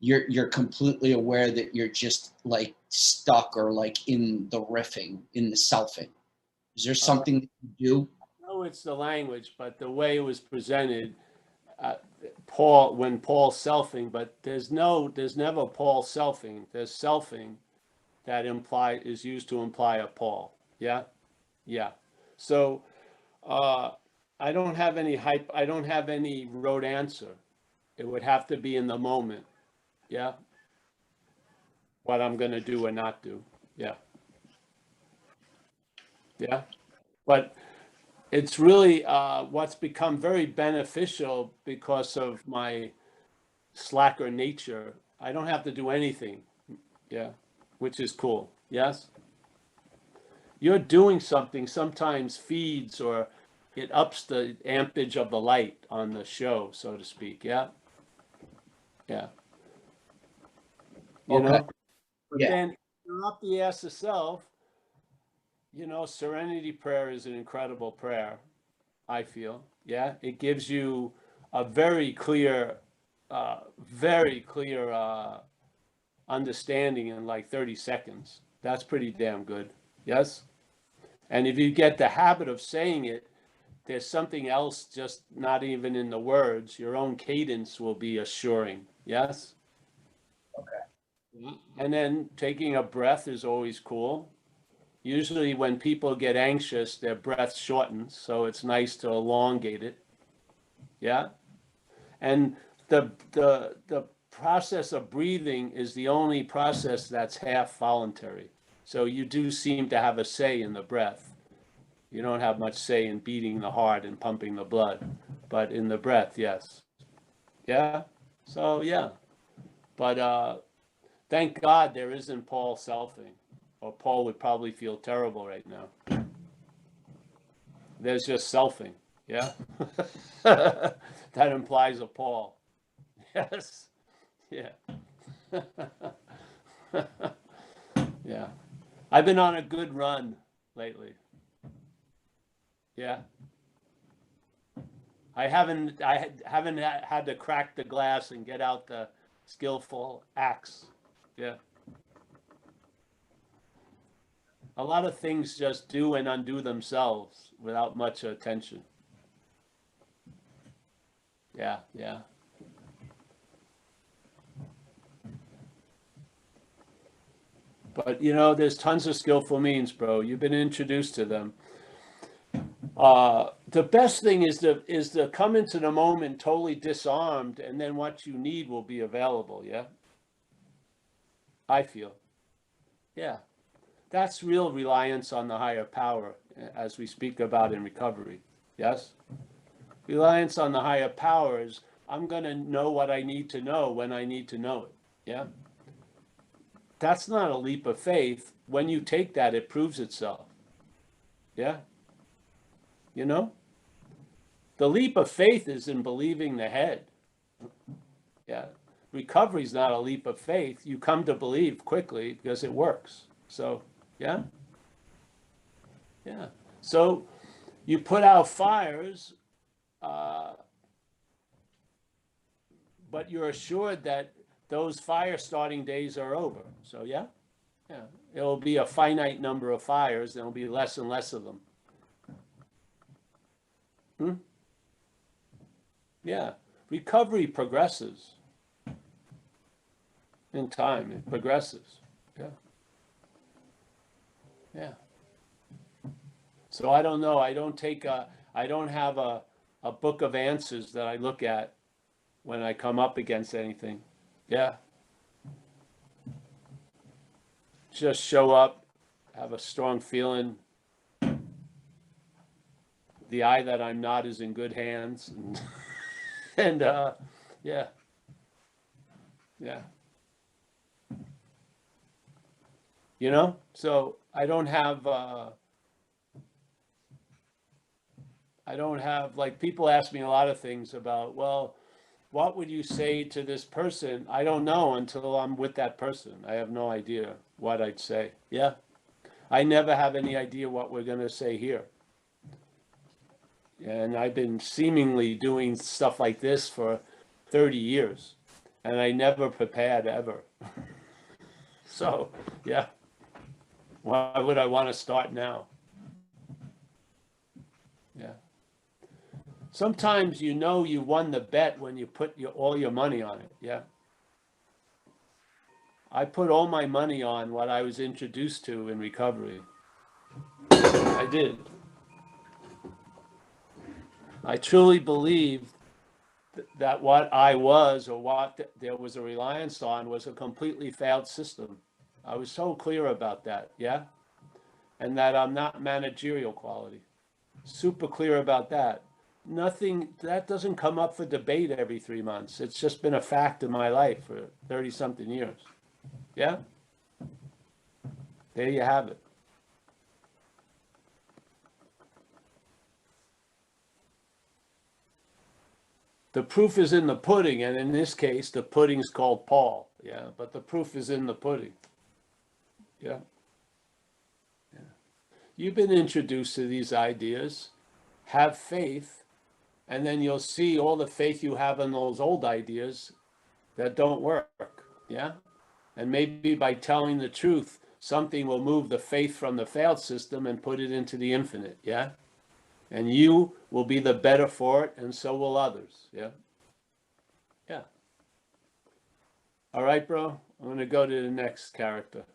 Speaker 4: you're completely aware that you're just like stuck, or like in the riffing, in the selfing? Is there something that you do?
Speaker 1: No, it's the language, but the way it was presented, when Paul's selfing, but there's never Paul selfing. There's selfing that is used to imply a Paul. Yeah, yeah. So I don't have any rote answer. It would have to be in the moment. Yeah. What I'm gonna do or not do. Yeah. Yeah. But it's really what's become very beneficial because of my slacker nature. I don't have to do anything. Yeah. Which is cool. Yes. You're doing something sometimes feeds, or it ups the ampage of the light on the show, so to speak. Yeah. Yeah. You
Speaker 4: Okay.
Speaker 1: know? But
Speaker 4: Yeah.
Speaker 1: then you're up the ass of self. Serenity Prayer is an incredible prayer, I feel. Yeah. It gives you a very clear understanding in like 30 seconds. That's pretty damn good. Yes. And if you get the habit of saying it, there's something else just not even in the words. Your own cadence will be assuring. Yes.
Speaker 4: Okay.
Speaker 1: And then taking a breath is always cool. Usually when people get anxious, their breath shortens, so it's nice to elongate it. Yeah. And the process of breathing is the only process that's half voluntary. So you do seem to have a say in the breath. You don't have much say in beating the heart and pumping the blood, but in the breath, yes. Yeah. So yeah. But Thank God there isn't Paul selfing, or Paul would probably feel terrible right now. There's just selfing, yeah? That implies a Paul. Yes, yeah. Yeah. I've been on a good run lately. Yeah. I haven't had to crack the glass and get out the skillful axe. Yeah. A lot of things just do and undo themselves without much attention. Yeah, yeah. But you know, there's tons of skillful means, bro. You've been introduced to them. The best thing is to come into the moment totally disarmed, and then what you need will be available. Yeah, I feel. Yeah, that's real reliance on the higher power, as we speak about in recovery. Yes, reliance on the higher power is I'm going to know what I need to know when I need to know it. Yeah, that's not a leap of faith. When you take that, it proves itself. Yeah, you know. The leap of faith is in believing the head. Yeah. Recovery is not a leap of faith. You come to believe quickly because it works. So, yeah. Yeah. So you put out fires, but you're assured that those fire starting days are over. So, yeah. Yeah. It'll be a finite number of fires. There'll be less and less of them. Yeah. Recovery progresses. In time, it progresses. Yeah. Yeah. So I don't know. I don't have a book of answers that I look at when I come up against anything. Yeah. Just show up, have a strong feeling. The eye that I'm not is in good hands. And yeah. Yeah. You know, so I don't have like people ask me a lot of things about, well, what would you say to this person? I don't know until I'm with that person. I have no idea what I'd say. Yeah. I never have any idea what we're going to say here. And I've been seemingly doing stuff like this for 30 years, and I never prepared ever. So, yeah. Why would I want to start now? Yeah. Sometimes you know you won the bet when you put all your money on it. Yeah. I put all my money on what I was introduced to in recovery. I did. I truly believed that what I was, or what there was a reliance on, was a completely failed system. I was so clear about that. Yeah. And that I'm not managerial quality. Super clear about that. Nothing, that doesn't come up for debate every 3 months. It's just been a fact in my life for 30 something years. Yeah? There you have it. The proof is in the pudding, and in this case, the pudding's called Paul. Yeah, but the proof is in the pudding. Yeah. Yeah. You've been introduced to these ideas. Have faith, and then you'll see all the faith you have in those old ideas that don't work. Yeah? And maybe by telling the truth, something will move the faith from the failed system and put it into the infinite. Yeah? And you will be the better for it, and so will others. Yeah? Yeah. All right, bro. I'm going to go to the next character.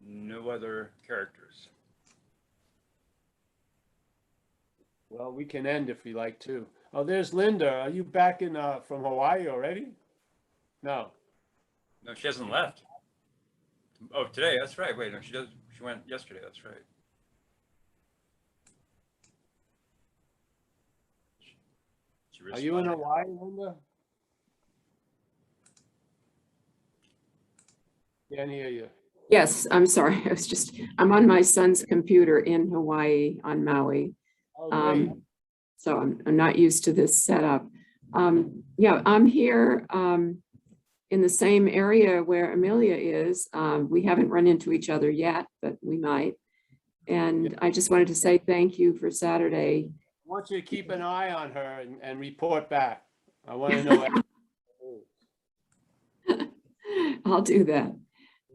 Speaker 2: No other characters.
Speaker 1: Well, we can end if we like to. Oh, there's Linda. Are you back in from Hawaii already? No.
Speaker 2: No, she hasn't left. Oh, today. That's right. Wait, no, she does. She went yesterday. That's right. She
Speaker 1: Are you in
Speaker 2: responded.
Speaker 1: Hawaii, Linda? Can't hear you.
Speaker 5: Yes, I'm sorry. I'm on my son's computer in Hawaii on Maui.
Speaker 1: Oh, great.
Speaker 5: So I'm not used to this setup. Yeah, I'm here in the same area where Amelia is. We haven't run into each other yet, but we might. And I just wanted to say thank you for Saturday.
Speaker 1: I want you to keep an eye on her and report back. I want to know.
Speaker 5: I'll do that.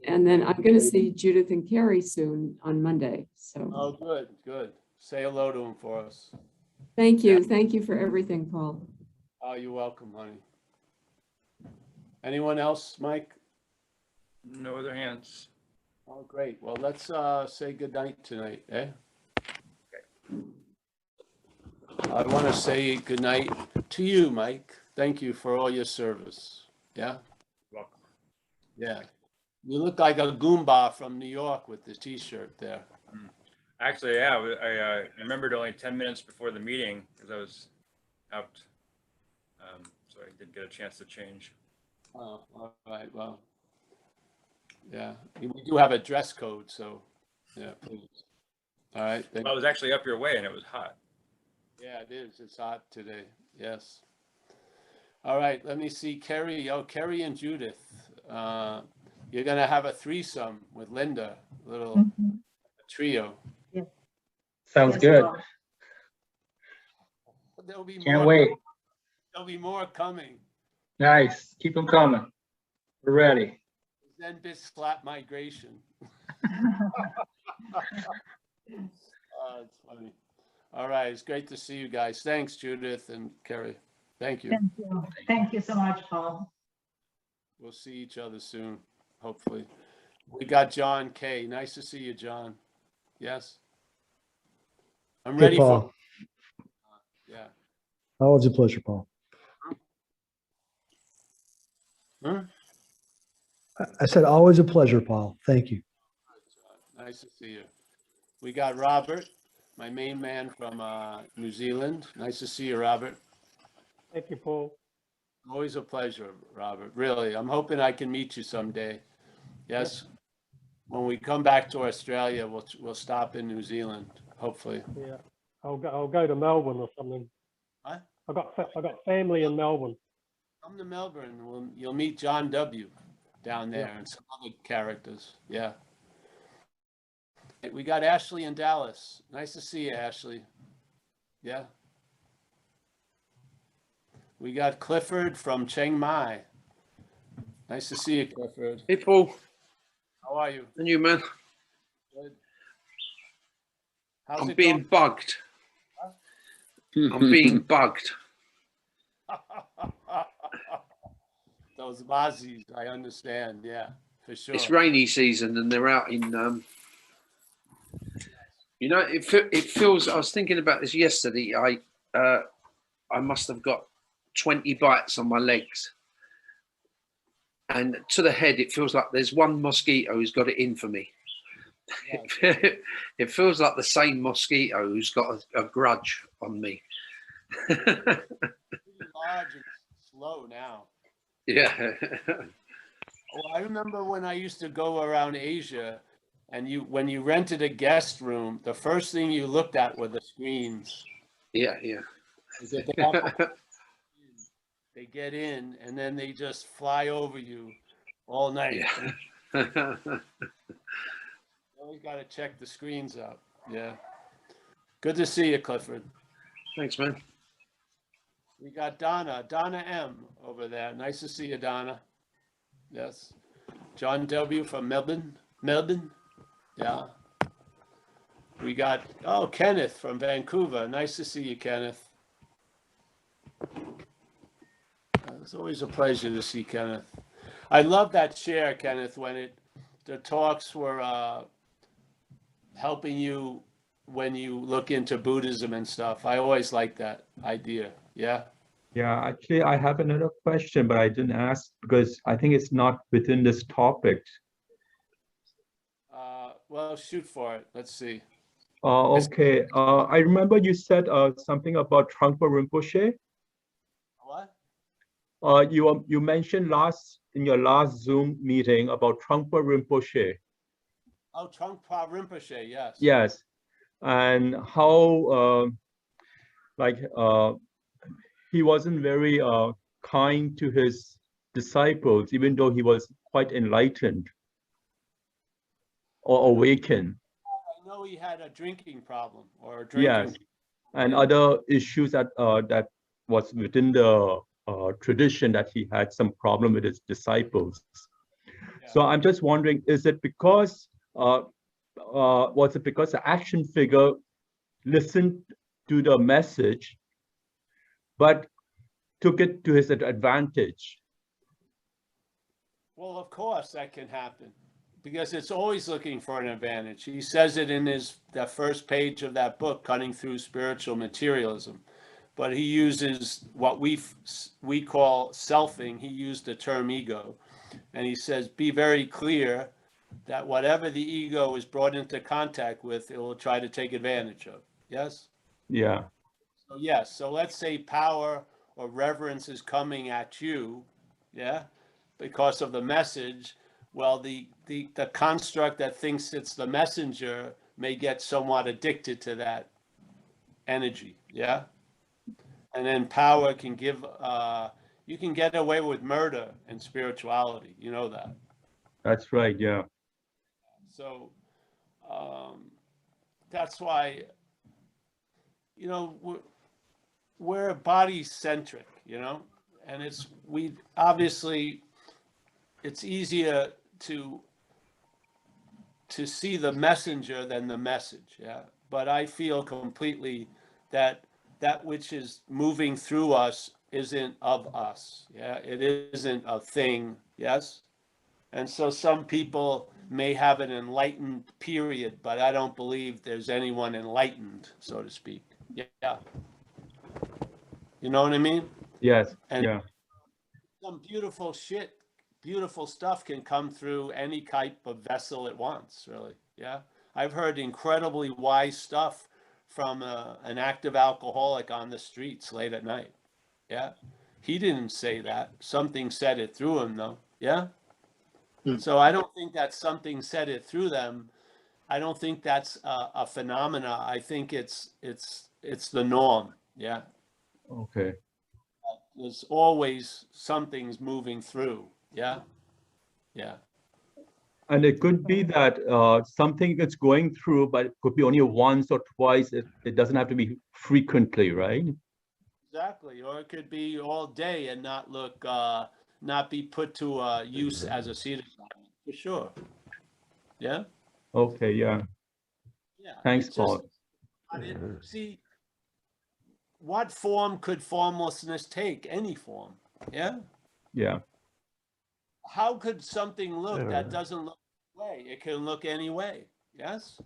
Speaker 5: And then I'm going to see Judith and Carrie soon on Monday. So
Speaker 1: Oh, good, good. Say hello to him for us.
Speaker 5: thank you. Thank you for everything, Paul.
Speaker 1: Oh, you're welcome, honey. Anyone else, Mike?
Speaker 2: No other hands.
Speaker 1: Oh, great. Well, let's say goodnight tonight, eh? I want to say goodnight to you, Mike. Thank you for all your service. Yeah?
Speaker 2: Welcome.
Speaker 1: Yeah. You look like a Goomba from New York with the t-shirt there.
Speaker 2: Actually, yeah, I remembered only 10 minutes before the meeting because I was out. So I didn't get a chance to change.
Speaker 1: Oh, all right. Well, yeah, we do have a dress code, so yeah, please. All right.
Speaker 2: Well, I was actually up your way and it was hot.
Speaker 1: Yeah, it is. It's hot today. Yes. All right. Let me see. Kerry. Oh, Kerry and Judith. You're going to have a threesome with Linda, a little trio.
Speaker 6: Sounds good.
Speaker 1: There'll be
Speaker 6: Can't
Speaker 1: more.
Speaker 6: wait.
Speaker 1: There'll be more coming.
Speaker 6: Nice. Keep them coming. We're ready.
Speaker 1: Then bit slap migration. It's funny. All right. It's great to see you guys. Thanks, Judith and Kerry. Thank you.
Speaker 7: Thank you. Thank you so much, Paul.
Speaker 1: We'll see each other soon, hopefully. We got John K. Nice to see you, John. Yes. I'm ready
Speaker 8: Paul.
Speaker 1: for. Yeah.
Speaker 8: Always a pleasure, Paul.
Speaker 1: Huh?
Speaker 8: I said always a pleasure, Paul. Thank you.
Speaker 1: Nice to see you. We got Robert, my main man from New Zealand. Nice to see you, Robert.
Speaker 9: Thank you, Paul.
Speaker 1: Always a pleasure, Robert. Really, I'm hoping I can meet you someday. Yes. When we come back to Australia, we'll stop in New Zealand, hopefully.
Speaker 9: Yeah, I'll go to Melbourne or something.
Speaker 1: What?
Speaker 9: I got family in Melbourne.
Speaker 1: Come to Melbourne. You'll meet John W. down there and some other characters. Yeah. We got Ashley in Dallas. Nice to see you, Ashley. Yeah. We got Clifford from Chiang Mai. Nice to see you, Clifford.
Speaker 10: Hey, Paul.
Speaker 1: How are you?
Speaker 10: And you, man?
Speaker 1: Good. How's
Speaker 10: I'm
Speaker 1: it
Speaker 10: being
Speaker 1: going?
Speaker 10: bugged. I'm being bugged.
Speaker 1: Those Aussies, I understand. Yeah, for sure.
Speaker 10: It's rainy season and they're out in, you know, it feels, I was thinking about this yesterday. I must have got 20 bites on my legs. And to the head, it feels like there's one mosquito who's got it in for me.
Speaker 1: Yeah.
Speaker 10: It feels like the same mosquito who's got a grudge on me.
Speaker 1: Pretty large and slow now.
Speaker 10: Yeah.
Speaker 1: Well, I remember when I used to go around Asia, and when you rented a guest room, the first thing you looked at were the screens.
Speaker 10: Yeah, yeah.
Speaker 1: They get in, and then they just fly over you all night.
Speaker 10: Yeah.
Speaker 1: You always got to check the screens out. Yeah. Good to see you, Clifford.
Speaker 10: Thanks, man.
Speaker 1: We got Donna M over there. Nice to see you, Donna. Yes. John W from Melbourne. Yeah. We got, Kenneth from Vancouver. Nice to see you, Kenneth. It's always a pleasure to see Kenneth. I love that share, Kenneth, when the talks were helping you when you look into Buddhism and stuff. I always like that idea. Yeah.
Speaker 11: Yeah, actually, I have another question, but I didn't ask because I think it's not within this topic.
Speaker 1: Well, shoot for it. Let's see.
Speaker 11: Okay. I remember you said something about Trungpa Rinpoche.
Speaker 1: What?
Speaker 11: you mentioned in your last Zoom meeting about Trungpa Rinpoche.
Speaker 1: Oh, Trungpa Rinpoche, yes.
Speaker 11: Yes, and how he wasn't very kind to his disciples, even though he was quite enlightened or awakened.
Speaker 1: I know he had a drinking problem or a
Speaker 11: Yes,
Speaker 1: drinking.
Speaker 11: and
Speaker 1: Yeah.
Speaker 11: other issues that that was within the tradition, that he had some problem with his disciples. So I'm just wondering, is it because was it because the action figure listened to the message, but took it to his advantage?
Speaker 1: Well, of course that can happen because it's always looking for an advantage. He says it in the first page of that book, Cutting Through Spiritual Materialism. But he uses what we call selfing. He used the term ego. And he says, be very clear that whatever the ego is brought into contact with, it will try to take advantage of. Yes?
Speaker 11: Yeah.
Speaker 1: So yes, so let's say power or reverence is coming at you, yeah, because of the message. Well, the construct that thinks it's the messenger may get somewhat addicted to that energy, yeah? And then power can give, you can get away with murder and spirituality, you know that.
Speaker 11: That's right, yeah.
Speaker 1: So that's why, you know, we're body centric, you know, and it's easier to see the messenger than the message, yeah. But I feel completely that which is moving through us isn't of us, yeah. It isn't a thing, yes. And so some people may have an enlightened period, but I don't believe there's anyone enlightened, so to speak. Yeah. You know what I mean?
Speaker 11: Yes,
Speaker 1: And
Speaker 11: yeah.
Speaker 1: some beautiful stuff can come through any type of vessel it wants, really. Yeah. I've heard incredibly wise stuff from an active alcoholic on the streets late at night. Yeah. He didn't say that. Something said it through him, though. Yeah. So I don't think that something said it through them. I don't think that's a phenomena. I think it's the norm. Yeah.
Speaker 11: Okay.
Speaker 1: There's always something's moving through. Yeah. Yeah.
Speaker 11: And it could be that something that's going through, but it could be only once or twice. It doesn't have to be frequently, right?
Speaker 1: Exactly. Or it could be all day and not be put to use as a seed assignment, for sure. Yeah.
Speaker 11: Okay, yeah.
Speaker 1: Yeah.
Speaker 11: Thanks,
Speaker 1: It's just,
Speaker 11: Paul.
Speaker 1: see, what form could formlessness take? Any form. Yeah.
Speaker 11: Yeah.
Speaker 1: How could something look that doesn't look any way? It can look any way. Yes.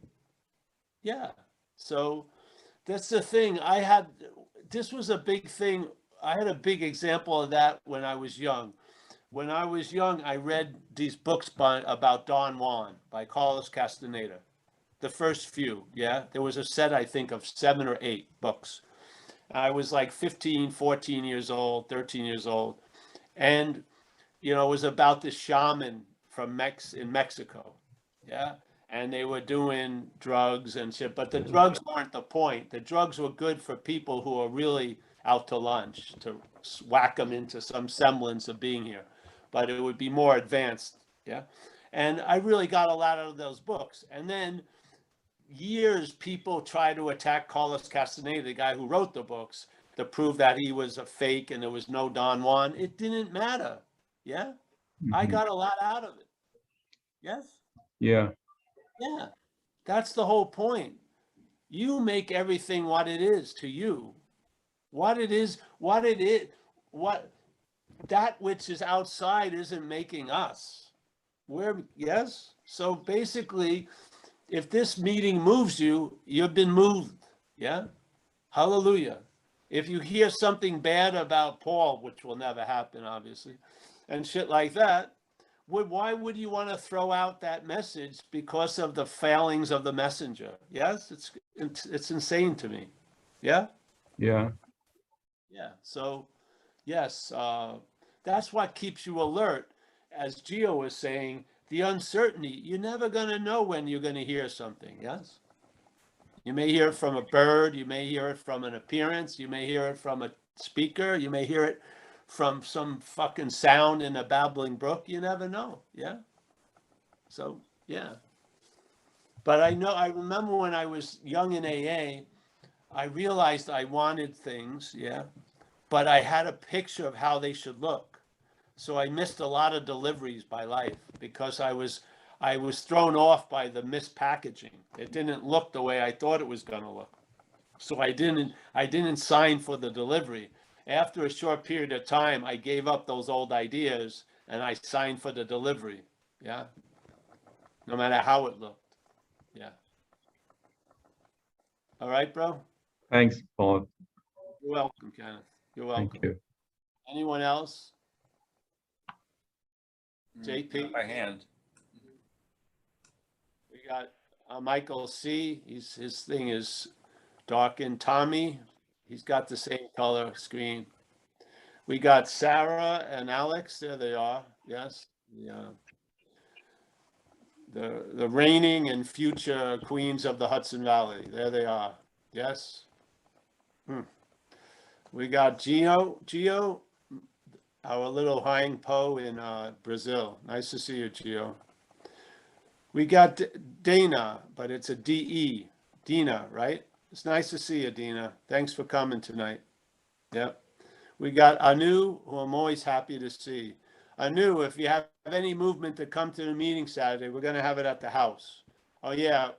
Speaker 1: Yeah. So that's the thing. This was a big thing. I had a big example of that when I was young. When I was young, I read these books about Don Juan by Carlos Castaneda. The first few, yeah. There was a set, I think, of 7 or 8 books. I was like 15, 14 years old, 13 years old. And, you know, it was about this shaman in Mexico, yeah. And they were doing drugs and shit, but the drugs weren't the point. The drugs were good for people who are really out to lunch, to whack them into some semblance of being here. But it would be more advanced, yeah. And I really got a lot out of those books. And then years people try to attack Carlos Castaneda, the guy who wrote the books, to prove that he was a fake and there was no Don Juan. It didn't matter, yeah. I got a lot out of it. Yes.
Speaker 11: Yeah.
Speaker 1: Yeah. That's the whole point. You make everything what it is to you. What that which is outside isn't making us. Yes. So basically, if this meeting moves you, you've been moved. Yeah. Hallelujah. If you hear something bad about Paul, which will never happen, obviously, and shit like that, why would you want to throw out that message because of the failings of the messenger? Yes, it's insane to me. Yeah.
Speaker 11: Yeah.
Speaker 1: Yeah. So, yes, that's what keeps you alert. As Gio was saying, the uncertainty, you're never going to know when you're going to hear something. Yes. You may hear it from a bird. You may hear it from an appearance. You may hear it from a speaker. You may hear it from some fucking sound in a babbling brook. You never know. Yeah. So, yeah. But I remember when I was young in AA, I realized I wanted things. Yeah. But I had a picture of how they should look. So I missed a lot of deliveries by life because I was thrown off by the mispackaging. It didn't look the way I thought it was going to look. So I didn't sign for the delivery. After a short period of time, I gave up those old ideas and I signed for the delivery. Yeah. No matter how it looked. Yeah. All right, bro.
Speaker 11: Thanks, Paul.
Speaker 1: You're welcome, Kenneth. You're
Speaker 11: Thank
Speaker 1: welcome.
Speaker 11: you.
Speaker 1: Anyone else? JP?
Speaker 2: By hand.
Speaker 1: We got Michael C. His thing is darkened. Tommy, he's got the same color screen. We got Sarah and Alex. There they are. Yes. Yeah. The reigning and future queens of the Hudson Valley. There they are. Yes. We got Gio, our little Hein Po in Brazil. Nice to see you, Gio. We got Dana, but it's a D-E. Dina, right? It's nice to see you, Dina. Thanks for coming tonight. Yep. We got Anu, who I'm always happy to see. Anu, if you have any movement to come to the meeting Saturday, we're going to have it at the house. Oh, yeah.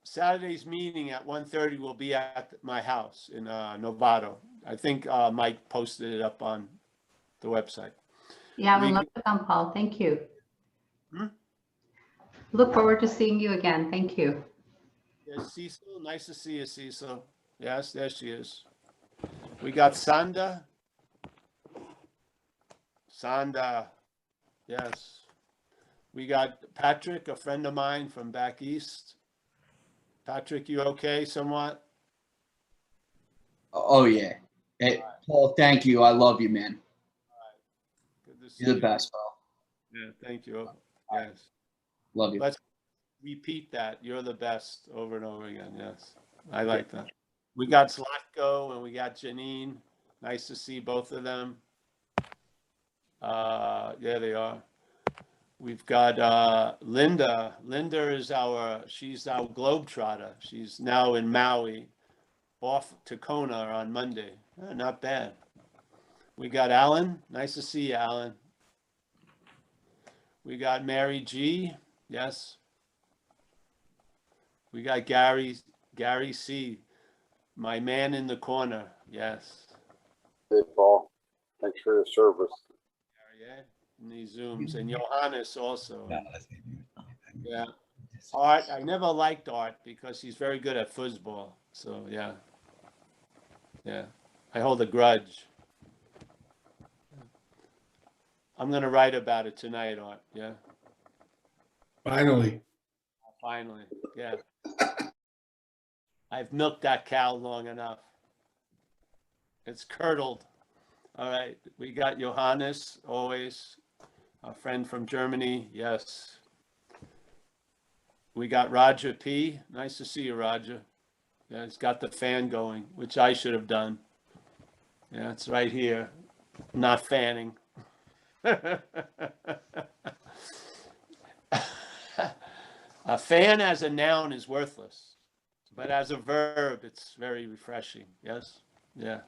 Speaker 1: Saturday's meeting at 1:30 will be at my house in Novato. I think Mike posted it up on the website.
Speaker 7: Yeah, I would love to come, Paul. Thank you.
Speaker 1: Hmm?
Speaker 7: Look forward to seeing you again. Thank you.
Speaker 1: There's Cecil. Nice to see you, Cecil. Yes, there she is. We got Sanda. Sanda. Yes. We got Patrick, a friend of mine from back east. Patrick, you okay somewhat?
Speaker 4: Oh yeah. Hey, Paul, thank you. I love you, man.
Speaker 1: Good to see
Speaker 4: You're the
Speaker 1: you.
Speaker 4: best, Paul.
Speaker 1: Yeah, thank you. Yes.
Speaker 4: Love you.
Speaker 1: Let's repeat that. You're the best over and over again. Yes. I like that. We got Zlatko and we got Janine. Nice to see both of them. Yeah, they are. We've got Linda. Linda is she's our globetrotter. She's now in Maui, off to Kona on Monday. Not bad. We got Alan. Nice to see you, Alan. We got Mary G. Yes. We got Gary C. My man in the corner. Yes.
Speaker 12: Hey, Paul. Thanks for your service.
Speaker 1: Yeah, in these Zooms. And Johannes also. Yeah. Art. I never liked Art because he's very good at foosball. So, yeah. Yeah. I hold a grudge. I'm going to write about it tonight, Art. Yeah.
Speaker 13: Finally.
Speaker 1: Finally. Yeah. I've milked that cow long enough. It's curdled. All right. We got Johannes, always a friend from Germany. Yes. We got Roger P. Nice to see you, Roger. Yeah, he's got the fan going, which I should have done. Yeah, it's right here. Not fanning. A fan as a noun is worthless, but as a verb, it's very refreshing. Yes? Yeah.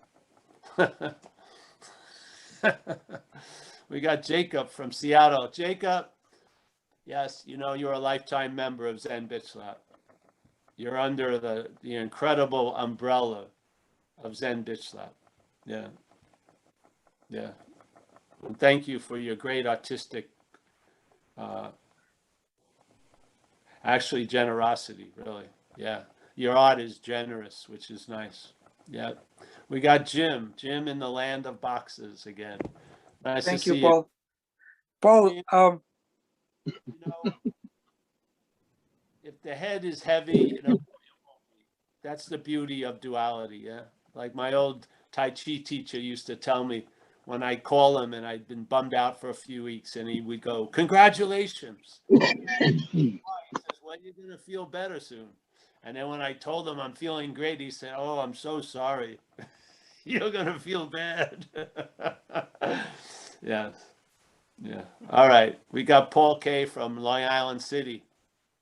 Speaker 1: We got Jacob from Seattle. Jacob, yes, you know, you're a lifetime member of Zen Bitch Slap. You're under the incredible umbrella of Zen Bitch Slap. Yeah. Yeah. And thank you for your great artistic, actually generosity, really. Yeah. Your art is generous, which is nice. Yeah. We got Jim in the land of boxes again. Nice
Speaker 10: Thank
Speaker 1: to
Speaker 10: you,
Speaker 1: see
Speaker 10: Paul. Paul,
Speaker 1: you know, if the head is heavy, you know, that's the beauty of duality. Yeah. Like my old Tai Chi teacher used to tell me, when I call him and I'd been bummed out for a few weeks, and he would go, "Congratulations." He says, "Well, you're gonna feel better soon." And then when I told him I'm feeling great, he said, "Oh, I'm so sorry. You're gonna feel bad." Yes. Yeah. All right. We got Paul K from Long Island City.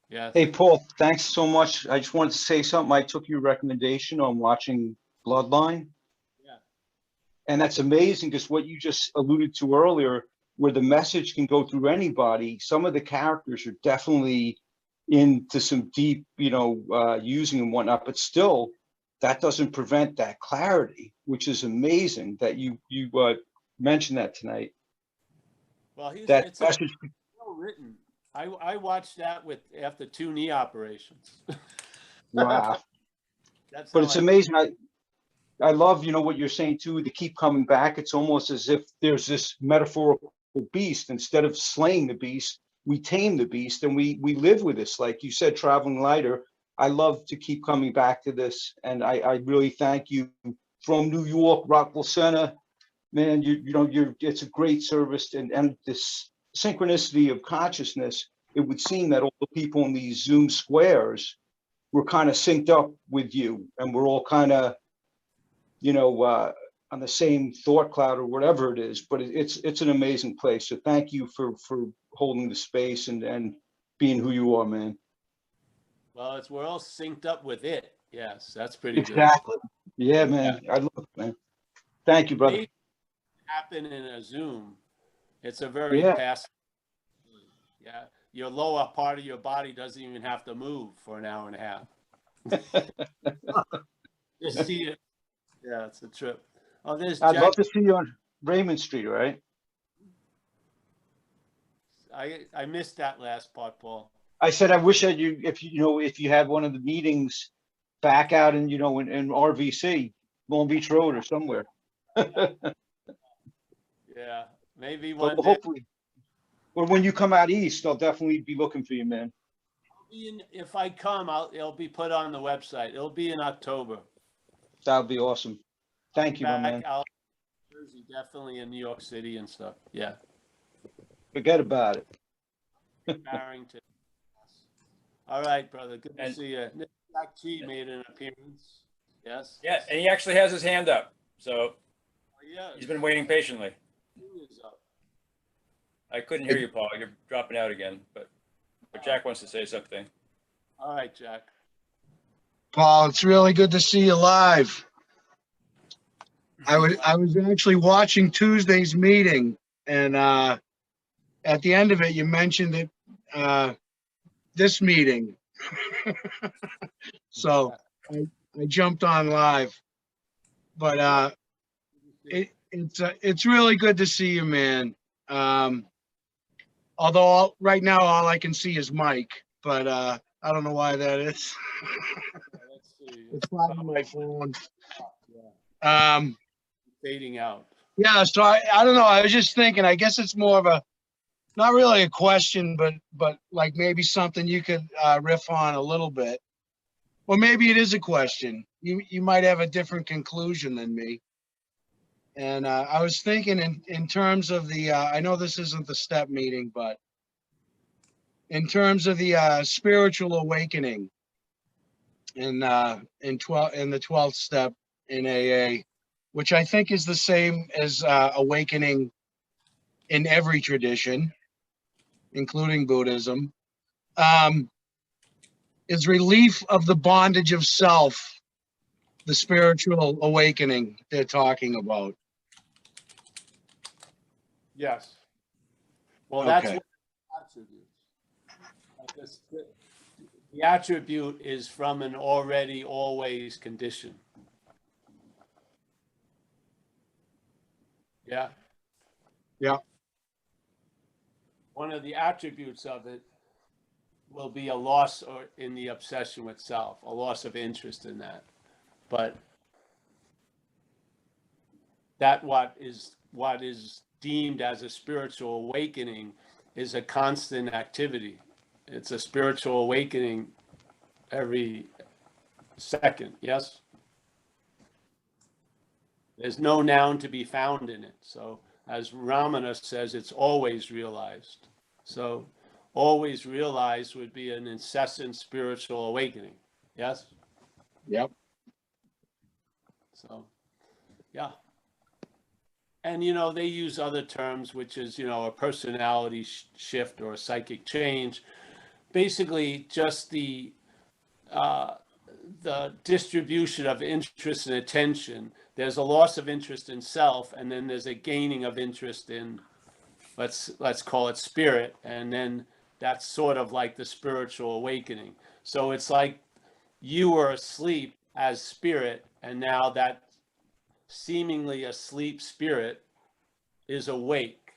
Speaker 1: Yes.
Speaker 13: Hey, Paul, thanks so much. I just wanted to say something. I took your recommendation on watching Bloodline.
Speaker 1: Yeah.
Speaker 13: And that's amazing because what you just alluded to earlier, where the message can go through anybody, some of the characters are definitely into some deep, using and whatnot, but still that doesn't prevent that clarity, which is amazing that you mentioned that tonight.
Speaker 1: Well,
Speaker 13: That
Speaker 1: it's
Speaker 13: message.
Speaker 1: well written. I watched that after 2 knee operations.
Speaker 13: Wow.
Speaker 1: That's
Speaker 13: But
Speaker 1: how
Speaker 13: it's amazing. I love, what you're saying too, to keep coming back. It's almost as if there's this metaphorical beast. Instead of slaying the beast, we tame the beast, and we live with this. Like you said, traveling lighter. I love to keep coming back to this, and I really thank you from New York, Rockville Center. Man, it's a great service, and this synchronicity of consciousness. It would seem that all the people in these Zoom squares were kind of synced up with you, and we're all kind of, on the same thought cloud or whatever it is. But it's an amazing place. So thank you for holding the space and being who you are, man.
Speaker 1: Well, we're all synced up with it. Yes, that's pretty good.
Speaker 13: Exactly. Yeah, man. I love it, man. Thank you, brother.
Speaker 1: It happen in a Zoom. It's a very passive. Yeah, your lower part of your body doesn't even have to move for an hour and a half. You see it. Yeah, it's a trip. Oh, there's
Speaker 13: I'd
Speaker 1: Jack.
Speaker 13: love to see you on Raymond Street, right?
Speaker 1: I missed that last part, Paul.
Speaker 13: I said I wish that if you had one of the meetings back out in in RVC, Long Beach Road or somewhere.
Speaker 1: Yeah, maybe
Speaker 13: But
Speaker 1: one day.
Speaker 13: hopefully, or when you come out east, I'll definitely be looking for you, man.
Speaker 1: If I come, it'll be put on the website. It'll be in October.
Speaker 13: That would be awesome. Thank you, my man.
Speaker 1: Out in Jersey, definitely in New York City and stuff. Yeah.
Speaker 13: Forget about it.
Speaker 1: Barrington. All right, brother. Good to see you. Jack G made an appearance. Yes.
Speaker 2: Yeah, and he actually has his hand up, so
Speaker 1: yeah,
Speaker 2: he's been waiting patiently. I couldn't hear you, Paul. You're dropping out again, but Jack wants to say something.
Speaker 1: All right, Jack.
Speaker 14: Paul, it's really good to see you live. I was actually watching Tuesday's meeting, and at the end of it, you mentioned it, this meeting. So I jumped on live, but it's really good to see you, man. Although right now all I can see is Mike, but I don't know why that is.
Speaker 1: Let's see.
Speaker 14: It's not on my phone.
Speaker 1: Fading out.
Speaker 14: Yeah, so I don't know. I was just thinking, I guess it's more of not really a question, but like maybe something you could riff on a little bit. Or maybe it is a question. You might have a different conclusion than me. And I was thinking in terms of the, I know this isn't the step meeting, but in terms of the spiritual awakening in the 12th step in AA, which I think is the same as awakening in every tradition, including Buddhism, is relief of the bondage of self, the spiritual awakening they're talking about.
Speaker 1: Yes. Well, that's
Speaker 14: Okay.
Speaker 1: what attributes. The attribute is from an already always condition. Yeah.
Speaker 14: Yeah.
Speaker 1: One of the attributes of it will be a loss or in the obsession with self, a loss of interest in that. But that what is deemed as a spiritual awakening is a constant activity. It's a spiritual awakening every second. Yes. There's no noun to be found in it. So as Ramana says, it's always realized. So always realized would be an incessant spiritual awakening. Yes?
Speaker 14: Yep.
Speaker 1: So, yeah. And, you know, they use other terms, which is, you know, a personality shift or a psychic change. Basically, just the distribution of interest and attention. There's a loss of interest in self, and then there's a gaining of interest in, let's call it spirit, and then that's sort of like the spiritual awakening. So it's like you were asleep as spirit, and now that seemingly asleep spirit is awake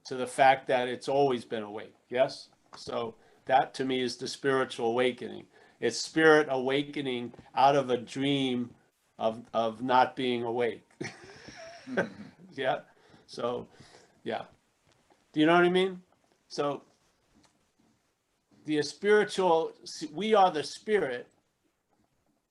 Speaker 1: to the fact that it's always been awake. Yes? So that to me is the spiritual awakening. It's spirit awakening out of a dream of not being awake. Yeah. So, yeah. Do you know what I mean? So the spiritual, we are the spirit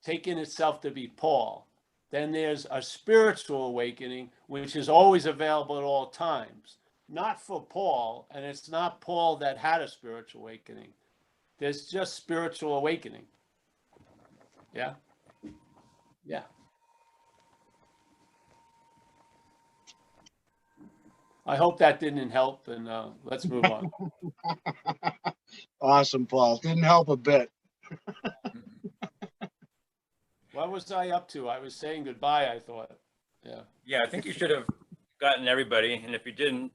Speaker 1: taking itself to be Paul. Then there's a spiritual awakening, which is always available at all times. Not for Paul, and it's not Paul that had a spiritual awakening. There's just spiritual awakening. Yeah? Yeah. I hope that didn't help, and let's move on.
Speaker 14: Awesome, Paul. Didn't help a bit.
Speaker 1: What was I up to? I was saying goodbye, I thought. Yeah.
Speaker 2: Yeah, I think you should have gotten everybody, and if you didn't,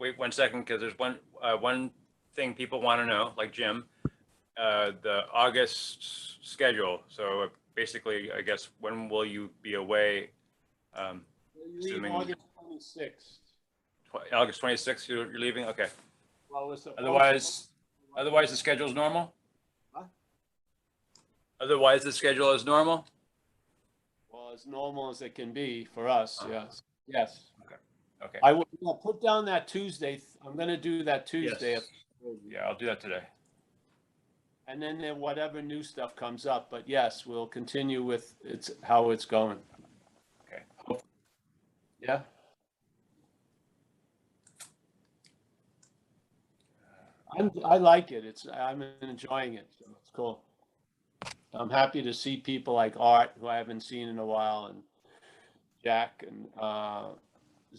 Speaker 2: wait 1 second, because there's one thing people want to know, like Jim, the August schedule. So basically, I guess, when will you be away? Assuming
Speaker 1: August 26th.
Speaker 2: August 26th, you're leaving? Okay.
Speaker 1: Well, it's
Speaker 2: Otherwise the schedule is normal?
Speaker 1: Huh?
Speaker 2: Otherwise the schedule is normal?
Speaker 1: Well, as normal as it can be for us, yes. Yes.
Speaker 2: Okay.
Speaker 1: I will put down that Tuesday. I'm going to do that Tuesday.
Speaker 2: Yes. Yeah, I'll do that today.
Speaker 1: And then whatever new stuff comes up. But yes, we'll continue with how it's going.
Speaker 2: Okay.
Speaker 1: Yeah. I like it. I'm enjoying it. So it's cool. I'm happy to see people like Art, who I haven't seen in a while, and Jack, and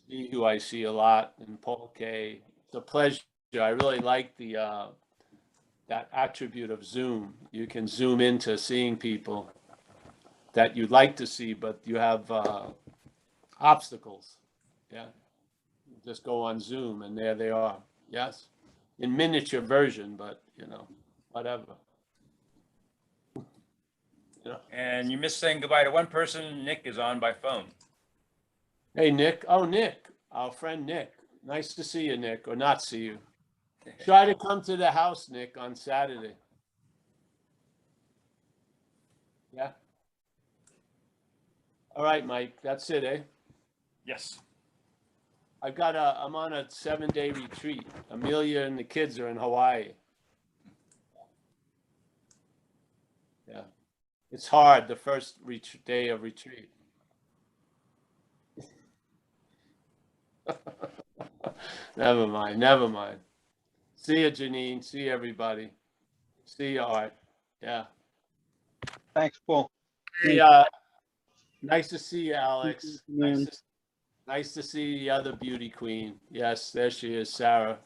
Speaker 1: Z, who I see a lot, and Paul K. It's a pleasure. I really like that attribute of Zoom. You can zoom into seeing people that you'd like to see, but you have obstacles. Yeah. You just go on Zoom, and there they are. Yes. In miniature version, but you know, whatever. You know.
Speaker 2: And you missed saying goodbye to one person. Nick is on by phone.
Speaker 1: Hey, Nick. Oh, Nick, our friend Nick. Nice to see you, Nick, or not see you. Try to come to the house, Nick, on Saturday. Yeah. All right, Mike. That's it, eh?
Speaker 2: Yes.
Speaker 1: I'm on a 7-day retreat. Amelia and the kids are in Hawaii. Yeah. It's hard, the first day of retreat. Never mind. See you, Janine. See you, everybody. See you, Art. Yeah.
Speaker 13: Thanks, Paul.
Speaker 1: Hey, nice to see you, Alex. Nice to see the other beauty queen. Yes, there she is, Sarah.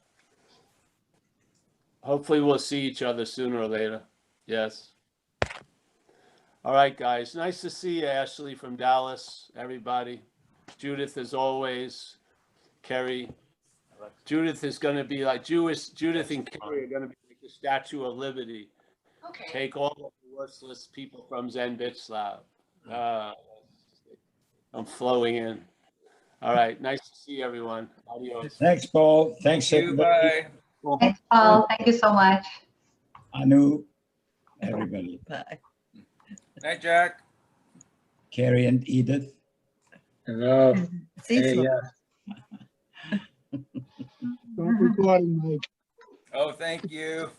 Speaker 1: Hopefully we'll see each other sooner or later. Yes. All right, guys. Nice to see you, Ashley from Dallas, everybody. Judith, as always. Kerry. Judith is going to be like Judith and Kerry are going to be like the Statue of Liberty.
Speaker 7: Okay.
Speaker 1: Take all of the worthless people from Zen Bitch Lab. I'm flowing in. All right. Nice to see everyone. Adios.
Speaker 15: Thanks, Paul. Thanks,
Speaker 2: Thank you.
Speaker 15: everybody.
Speaker 2: Bye.
Speaker 7: Thanks, Paul. Thank you so much.
Speaker 15: Anu, everybody.
Speaker 16: Bye.
Speaker 2: Night, Jack.
Speaker 15: Carrie and Edith.
Speaker 6: Hello.
Speaker 16: See
Speaker 6: Hey,
Speaker 16: you.
Speaker 14: Don't record him, Mike.
Speaker 2: Oh, thank you.